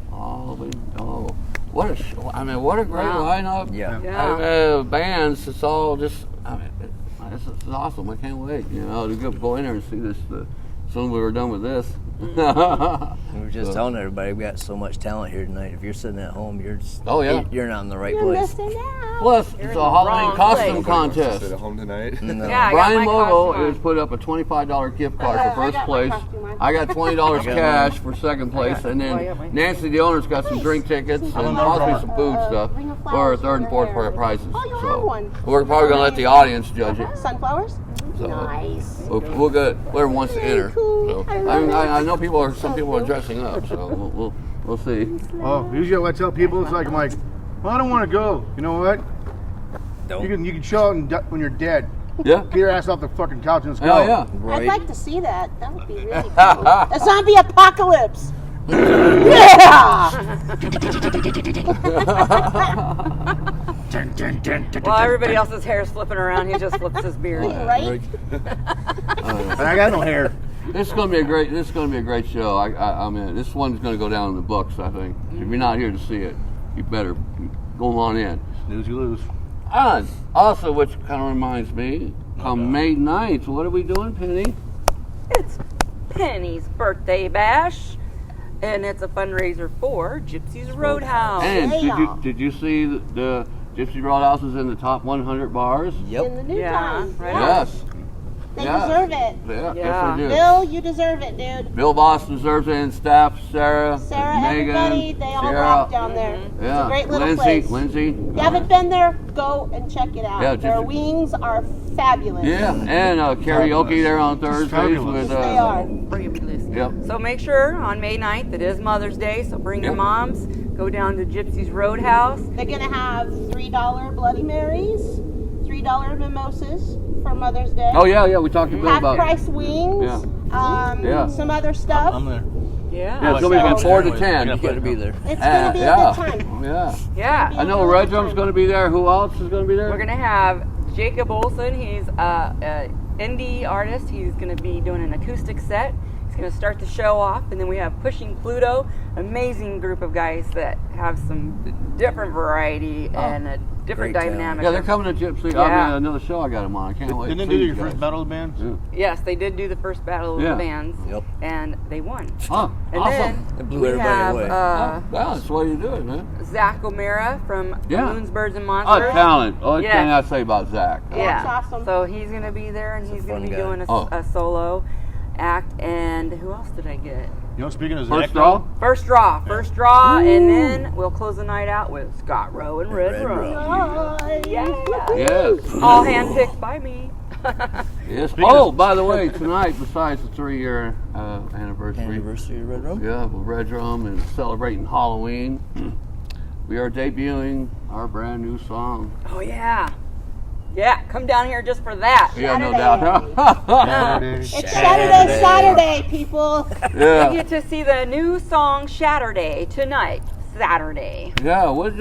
What a show! I mean, what a great lineup! Yeah. Yeah. Bands. It's all just. I mean, it's awesome. I can't wait. You know, to go in there and see this. Soon we were done with this. We were just telling everybody we got so much talent here tonight. If you're sitting at home, you're just you're not in the right You're place. missing out. Plus, it's a Halloween wrong costume place. contest. Sit at home tonight. No. Yeah, I got Brian my Mogul costume on. has put up a $25 gift card for I first got my place. costume on. I got $20 cash for second place, and I got then mine. Nancy, the owner's, got some drink tickets and possibly some food stuff ring of for flowers third and in fourth her hair. prizes. Oh, you'll have one. We're probably gonna let the audience judge it. Sunflowers? So Nice. we'll get whoever wants to enter. Cool. So, I love I know some people are dressing up, so we'll see. well, usually what I tell people, it's like, I'm like, well, I don't want to go. You know what? You can show up when you're dead. Yeah. Get your ass off the fucking couch and let's go. Oh yeah. Right. I'd like to see that. That would be really cool. A zombie apocalypse. Yeah! While everybody else's hair's flipping around, he just flips his beard. Right? And I got no hair. This is gonna be a great show. I mean, this one's gonna go down in the books. I think. If you're not here to see it, you better go on in. Lose, you lose. And also, which kind of reminds me, on May 9th, what are we doing, Penny? It's Penny's birthday bash, and it's a fundraiser for Gypsy's Roadhouse. And Yeah. did you see the Gypsy Roadhouse is in the top 100 bars? Yep. In the new Yeah, time. right. Yeah. Yes. They Yeah. deserve it. Yeah. Yeah. Yes, they do. Bill, you deserve it, dude. Bill Boss deserves it, and staff, Sarah, Sarah, Megan, everybody, they all Sierra. rock down there. Yeah. It's a great little Lindsay, place. Lindsay. If you haven't been there, go and check it out. Yeah, Their just- wings are fabulous. Yeah, and karaoke there on Thursdays fabulous. with. They are. Yep. So make sure on May 9th, it is Mother's Day, so bring your Yep. moms. Go down to Gypsy's Roadhouse. They're going to have $3 Bloody Marys, $3 mimosas for Mother's Day. Oh yeah, we talked to Bill Half about. price wings. Yeah. Some other stuff. I'm there. Yeah. Yeah, it's gonna be from 4 to 10. You got to be there. It's going to be a yeah. good time. Yeah. Yeah. I know ReDRuM's going to be there. Who else is going to be there? We're going to have Jacob Olson. He's an indie artist. He's going to be doing an acoustic set. He's going to start the show off. And then we have Pushing Pluto, amazing group of guys that have some different variety and a different Great talent. dynamic. Yeah, they're coming to Gypsy. I Yeah. mean, another show I got them on. I can't wait. Didn't to they see do you your first guys. battle of the bands? Yeah. Yes, they did do the first battle of Yeah. the bands. Yep. And they won. Oh, And awesome. then It blew we everybody have away. Wow, that's the way you do it, man. Zach O'Mara from Yeah. Moons, Birds, and Oh, Monsters. talent. Oh, what Yeah. can I say about Zach? Yeah. That's awesome. So he's going to be there, and he's going fun to be guy. doing Oh. a solo act. And who else did I get? You know, speaking of First Zach, draw? First draw, and then we'll close the night out with Scott Rowe and ReDRuM. Yeah. Yes. All handpicked by me. Yes. Oh, by the way, tonight, besides the 3-year anniversary Anniversary of ReDRuM? yeah, with ReDRuM and celebrating Halloween, we are debuting our brand new song. Oh yeah. Yeah, come down here just for that. Yeah, no Saturday. doubt. It's Saturday, people. You Yeah. get to see the new song Saturday tonight. Saturday. Yeah, it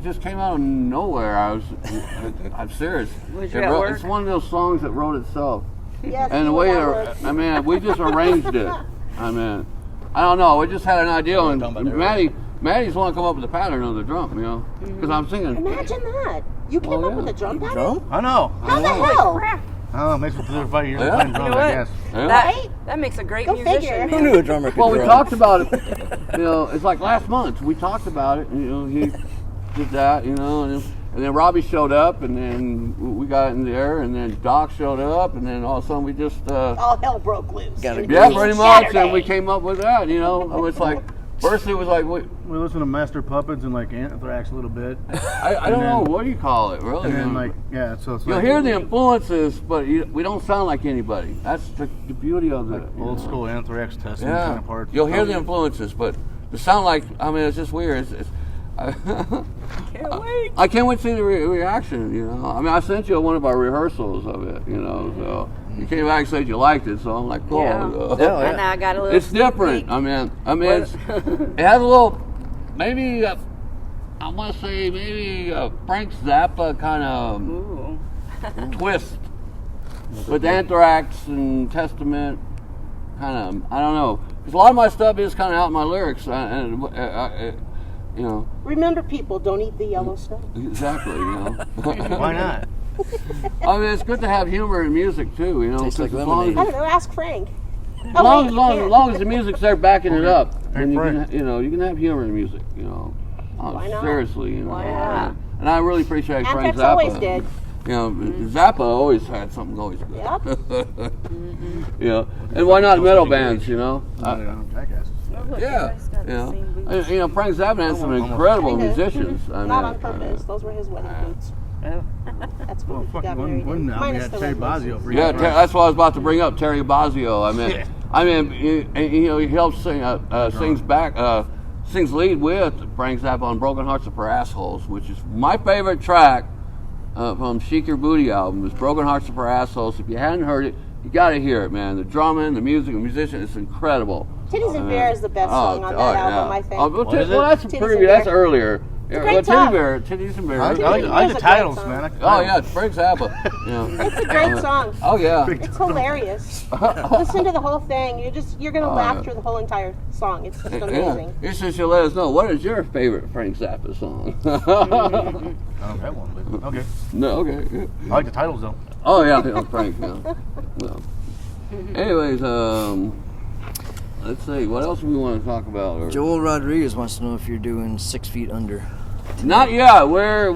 just came out of nowhere. I'm serious. Was you at work? It's one of those songs that wrote itself. Yes, And the you way, were at work. we just arranged it. I don't know. We just had an idea, and Maddie's the one to come up with the pattern of the drum, you know, because I'm singing. Imagine that. You came up with a drum pattern? Drum? I know. How the hell? Oh, makes me feel everybody here Yeah. playing You drums, know I what? guess. Yeah. That makes a great Go musician. figure. Who Man. knew a drummer could Well, we drum? talked about it. You know, it's like last month. We talked about it. And, you know, he did that. You know, and then Robbie showed up, and then we got in there, and then Doc showed up, and then all of a sudden we just All hell broke loose. Gotta It yeah, was pretty much, and Saturday. we came up with that. You know, it's like first it was like We listened to Master Puppets and like Anthrax a little bit. I don't know what do you call it really. And then you know? like, yeah, so it's You'll like hear the influences, but we don't sound like anybody. That's the beauty of it. you old know? school Anthrax testing Yeah, kind of parts. you'll hear the influences, but the sound like it's just weird. Can't wait. I can't wait to see the reaction. You know, I sent you one of our rehearsals of it. You know, so you came back and said you liked it. So I'm like, cool. Yeah. Yeah. And I got a little. It's different. sneak. I mean, it has a little, maybe I want to say maybe a Frank Zappa kind of Ooh. twist with Anthrax and Testament. Kind of, I don't know, because a lot of my stuff is kind of out in my lyrics, and you know, Remember, people, don't eat the yellow stuff. exactly. You know, Why not? I mean, it's good to have humor in music too. You know, Tastes like 'cause as long lemonade. I as don't know, ask Frank. as long as the music's there backing it up, Hey, then you Frank. you can have humor in music. You know, Why not? seriously, you know. Why not? And I really appreciate Frank Anthrax Zappa. always did. You know, Zappa always had something always good. Yep. You know, and why not metal bands? You know. Jackasses. Oh, look, Yeah, you guys got the yeah. same boots. You know, Frank Zappa had some incredible Kinda. musicians. Not on purpose. Those were his wedding boots. Oh. That's what Well, we got fucking married one in. now we Minus had the Terry red laces. Bozzio for Yeah, you. that's what I was about to bring up. Terry Bozzio. You know, he helps sing, sings lead with Frank Zappa on "Broken Hearts Are for Assholes," which is my favorite track from Shake Your Booty album. It's "Broken Hearts Are for Assholes." If you hadn't heard it, you got to hear it, man. The drumming, the music, the musician, it's incredible. Titties and Bear is the best song on that album, I think. Well, is it? that's a Titties preview. and That's Bear. earlier. a great song. Titties and Bear. I Titties like and the Bear's a great titles, song. man. Oh yeah, it's Frank Zappa. Yeah. It's a great song. Oh yeah. It's hilarious. Listen to the whole thing. You're gonna laugh through the whole entire song. It's just amazing. Yeah. You should let us know. What is your favorite Frank Zappa song? I don't have one, but okay. No, okay. I like the titles though. Oh yeah, Frank. Yeah. Well. Anyways, let's see. What else do we want to talk about? Or- Joel Rodriguez wants to know if you're doing 6 Feet Under. Not yet. We're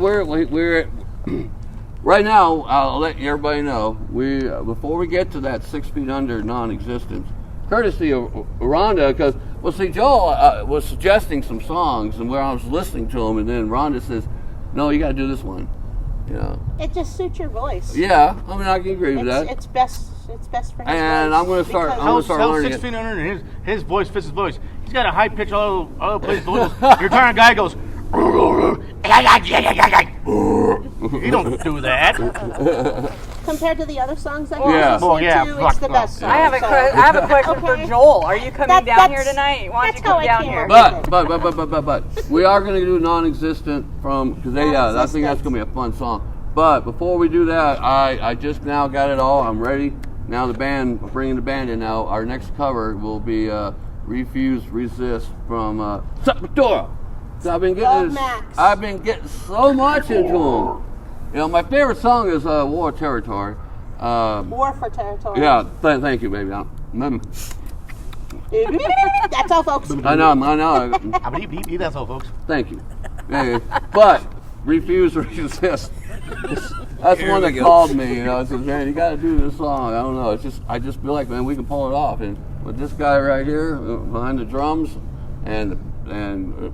right now. I'll let everybody know. We before we get to that 6 feet under non-existence, courtesy of Rhonda, because see, Joel was suggesting some songs, and where I was listening to them, and then Rhonda says, "No, you got to do this one." You know. It just suits your voice. Yeah, I mean I can agree with that. It's best. It's best for his And voice. I'm gonna start- because- I'm gonna start How learning 6 it. feet under and his voice fits his voice. He's got a high pitch all over the place. Your turn guy goes. He don't do that. compared to the other songs that Yeah. you Well, listen yeah, to, it's the best song. I have a so- I have a question for Okay. Joel. Are you coming That- down here that's- tonight? Why don't you that's how come I down came here? up. But we are going to do non-existent from because I think that's going to be a fun song. But before we do that, I just now got it all. I'm ready. Now the band, we're bringing the band in now. Our next cover will be "Refuse, Resist" from Sepultura. So I've been getting so much into them. You know, my favorite song is "War Territory." War for Territory. Yeah, thank you, baby. That's all, folks. I know. That's all, folks. Thank you. Yeah, but Refuse or Resist. That's the one that called me, you know. It says, man, you got to do this song. I don't know. I just feel like, man, we can pull it off. And with this guy right here behind the drums, and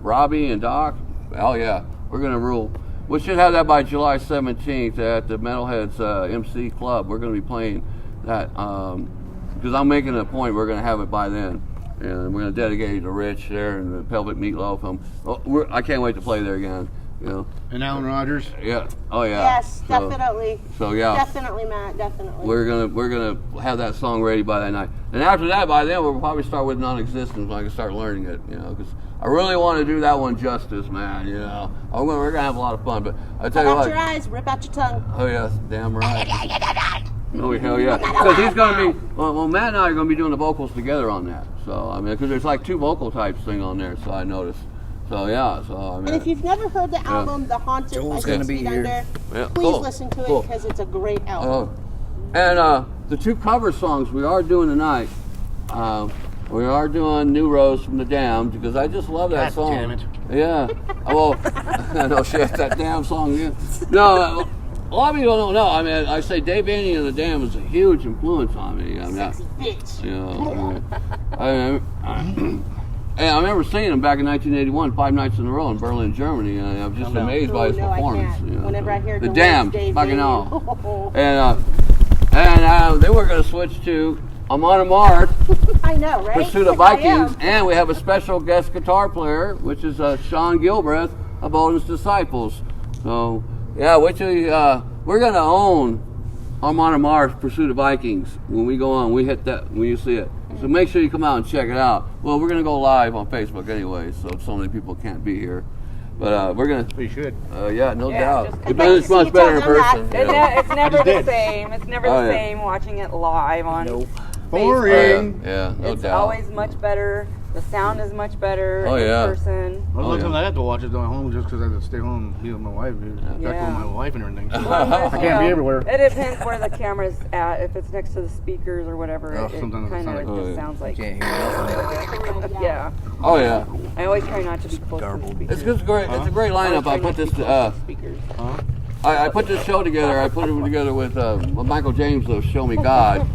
Robbie and Doc, oh yeah, we're gonna rule. We should have that by July 17th at the Metalheads MC Club. We're gonna be playing that because I'm making a point. We're gonna have it by then, and we're gonna dedicate it to Rich there and the Pelvic Meatloaf. I can't wait to play there again. You know. And Alan Rogers. Yeah. Oh yeah. Yes, definitely. So yeah. Definitely, Matt. Definitely. We're gonna have that song ready by that night, and after that, by then we'll probably start with Non-Existent. So I can start learning it. You know, because I really want to do that one justice, man. You know, we're gonna have a lot of fun. But I tell you Cut what. out your eyes, rip out your tongue. Oh yes, damn right. Oh hell yeah! Because he's gonna be. Well, Matt and I are gonna be doing the vocals together on that. So I mean, because there's like 2 vocal types thing on there. So I noticed. So yeah, I mean, And if you've never heard the album, The Haunted by Joel's gonna 6 be Feet here. Under, Yeah, please cool, listen to cool. it because it's a great album. and the 2 cover songs we are doing tonight, we are doing New Rose from the Damned because I just love that God song. damn it. Yeah. Well, no shit, that damn song. Yeah. No, a lot of people don't know. I mean, I say Dave Annie and the Damned was a huge influence on me. I mean, Bitch. you know, and I remember seeing him back in 1981, 5 nights in a row in Berlin, Germany, and I'm just amazed by his no, performance. I can't. You know. Whenever I hear the the Damned, words Dave fucking Annie. hell. And they were going to switch to Amon Amarth, I know, right? Pursuit of I am. Vikings, and we have a special guest guitar player, which is Sean Gilbreth of Odin's Disciples. So, yeah, we're going to own Amon Amarth, Pursuit of Vikings. When we go on, we hit that when you see it. So make sure you come out and check it out. Well, we're going to go live on Facebook anyway, so many people can't be here. But we're going to... We should. Yeah, no doubt. just It's much better in person. It's never the did. same. It's never Oh, the yeah. same watching it live on Facebook. Boring. Yeah, no It's doubt. always much better. The sound is much better Oh, in yeah. person. Well, Oh, sometimes yeah. I have to watch it at home just because I have to stay home and be with my wife. Back Yeah. with my wife and everything. So Well, I can't be everywhere. It depends where the camera's at. If it's next to the speakers or whatever, Oh, it sometimes it kind sounds of like- just Oh, yeah. sounds like. Can't hear nothing. Yeah. Oh, yeah. I always try not to be close to the speakers. It's just great. It's a great lineup. I put this. Speakers. I put this show together. I put it together with Michael James of Show Me God.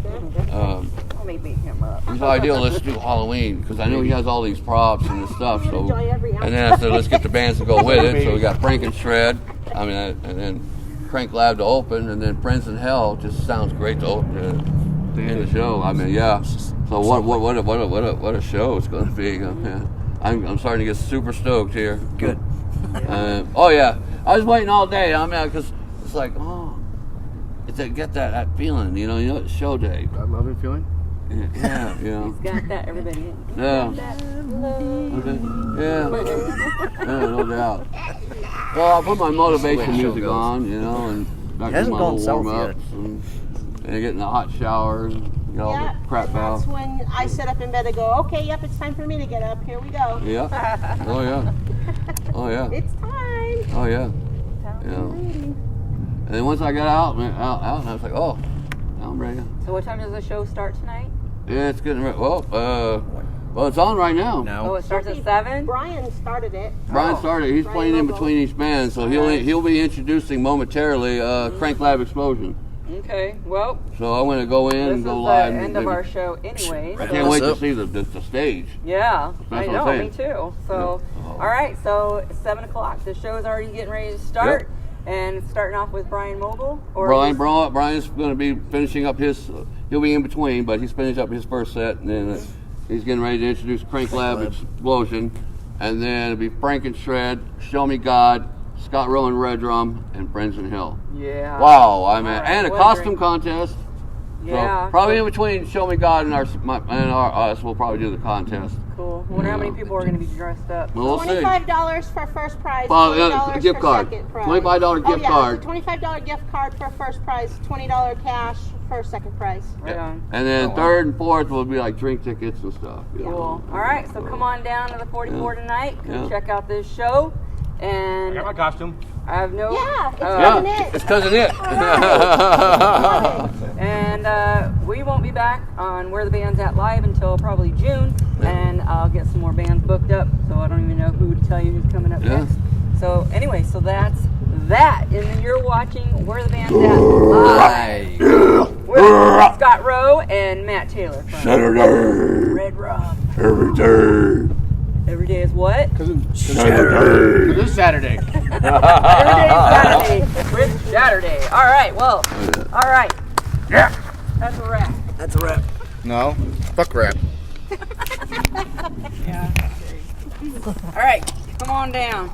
Let me beat him up. He's ideal. Let's do Halloween because I know he has all these props and this stuff. So, Enjoy every and then I said, let's get the bands to go with it. So we got Frank and Shred. I mean, and then Crank Lab to open, and then Friends in Hell just sounds great to open in the show. I mean, yeah. So what a show it's going to be. I'm starting to get super stoked here. Good. Oh yeah, I was waiting all day. I mean, because it's like, it's to get that feeling, you know, it's show day. I love it feeling. Yeah, you know. Got that, everybody. Yeah. Okay. Yeah. Yeah, no doubt. Well, I put my motivation music on, you know, and back to hasn't my gone little south warm-ups and get in a hot shower and get all Yeah, the crap and that's out. when I sit up in bed and go, okay, yep, it's time for me to get up. Here we go. Yeah. Oh yeah. Oh yeah. It's time. Oh yeah. Yeah. And then once I got out, and I was like, oh, now I'm ready. So what time does the show start tonight? Yeah, it's getting ready. Well, it's on right now. Oh, No. it starts at 7? Brian started it. Brian started. He's Brian playing in Lobo. between each band, so he'll be introducing momentarily Crank Lab Explosion. Okay, well, So I'm going to go in this and is go the live. end of our show anyway. I so- can't wait to What's see the stage. Yeah, That's I what I'm know, saying. me too. So, Yeah. all right, so it's 7 o'clock. The show's already getting ready to start. And it's starting off with Brian Mogul? Or Brian's going to be finishing up his. He'll be in between, but he's finishing up his first set, and then he's getting ready to introduce Crank Lab Explosion, and then it'll be Frank and Shred, Show Me God, Scott Rowe and ReDRuM, and Friends in Hell. Yeah. Wow, I mean, All right, and a what costume great- contest. Yeah. So probably in between Show Me God and us, we'll probably do the contest. Cool. I wonder how many people are going to be dressed up. Well, we'll see. $25 for first prize, Well, $20 gift for card. second prize. $25 gift oh, yeah, card. It's a $25 gift card for first prize, $20 cash for second prize. Right on. And then third and fourth will be like drink tickets and stuff. you know. Cool. All right, so come on down to the 44 tonight. Come Yeah. check out this show. And I got my costume. I have no... Yeah, it's Oh. coming Yeah, in. it's cousin it. And we won't be back on Where the Band's At Live until probably June. And I'll get some more bands booked up. So I don't even know who to tell you who's coming up Yeah. next. So anyway, so that's that. And then you're watching Where the Band's At live with Scott Rowe and Matt Taylor from Saturday. ReDRuM. Every day. Every day is what? Because it's Saturday. Every day is Saturday with Saturday. All right, well, all right. Yeah. That's a wrap. That's a wrap. No. Fuck rap. Yeah. All right, come on down.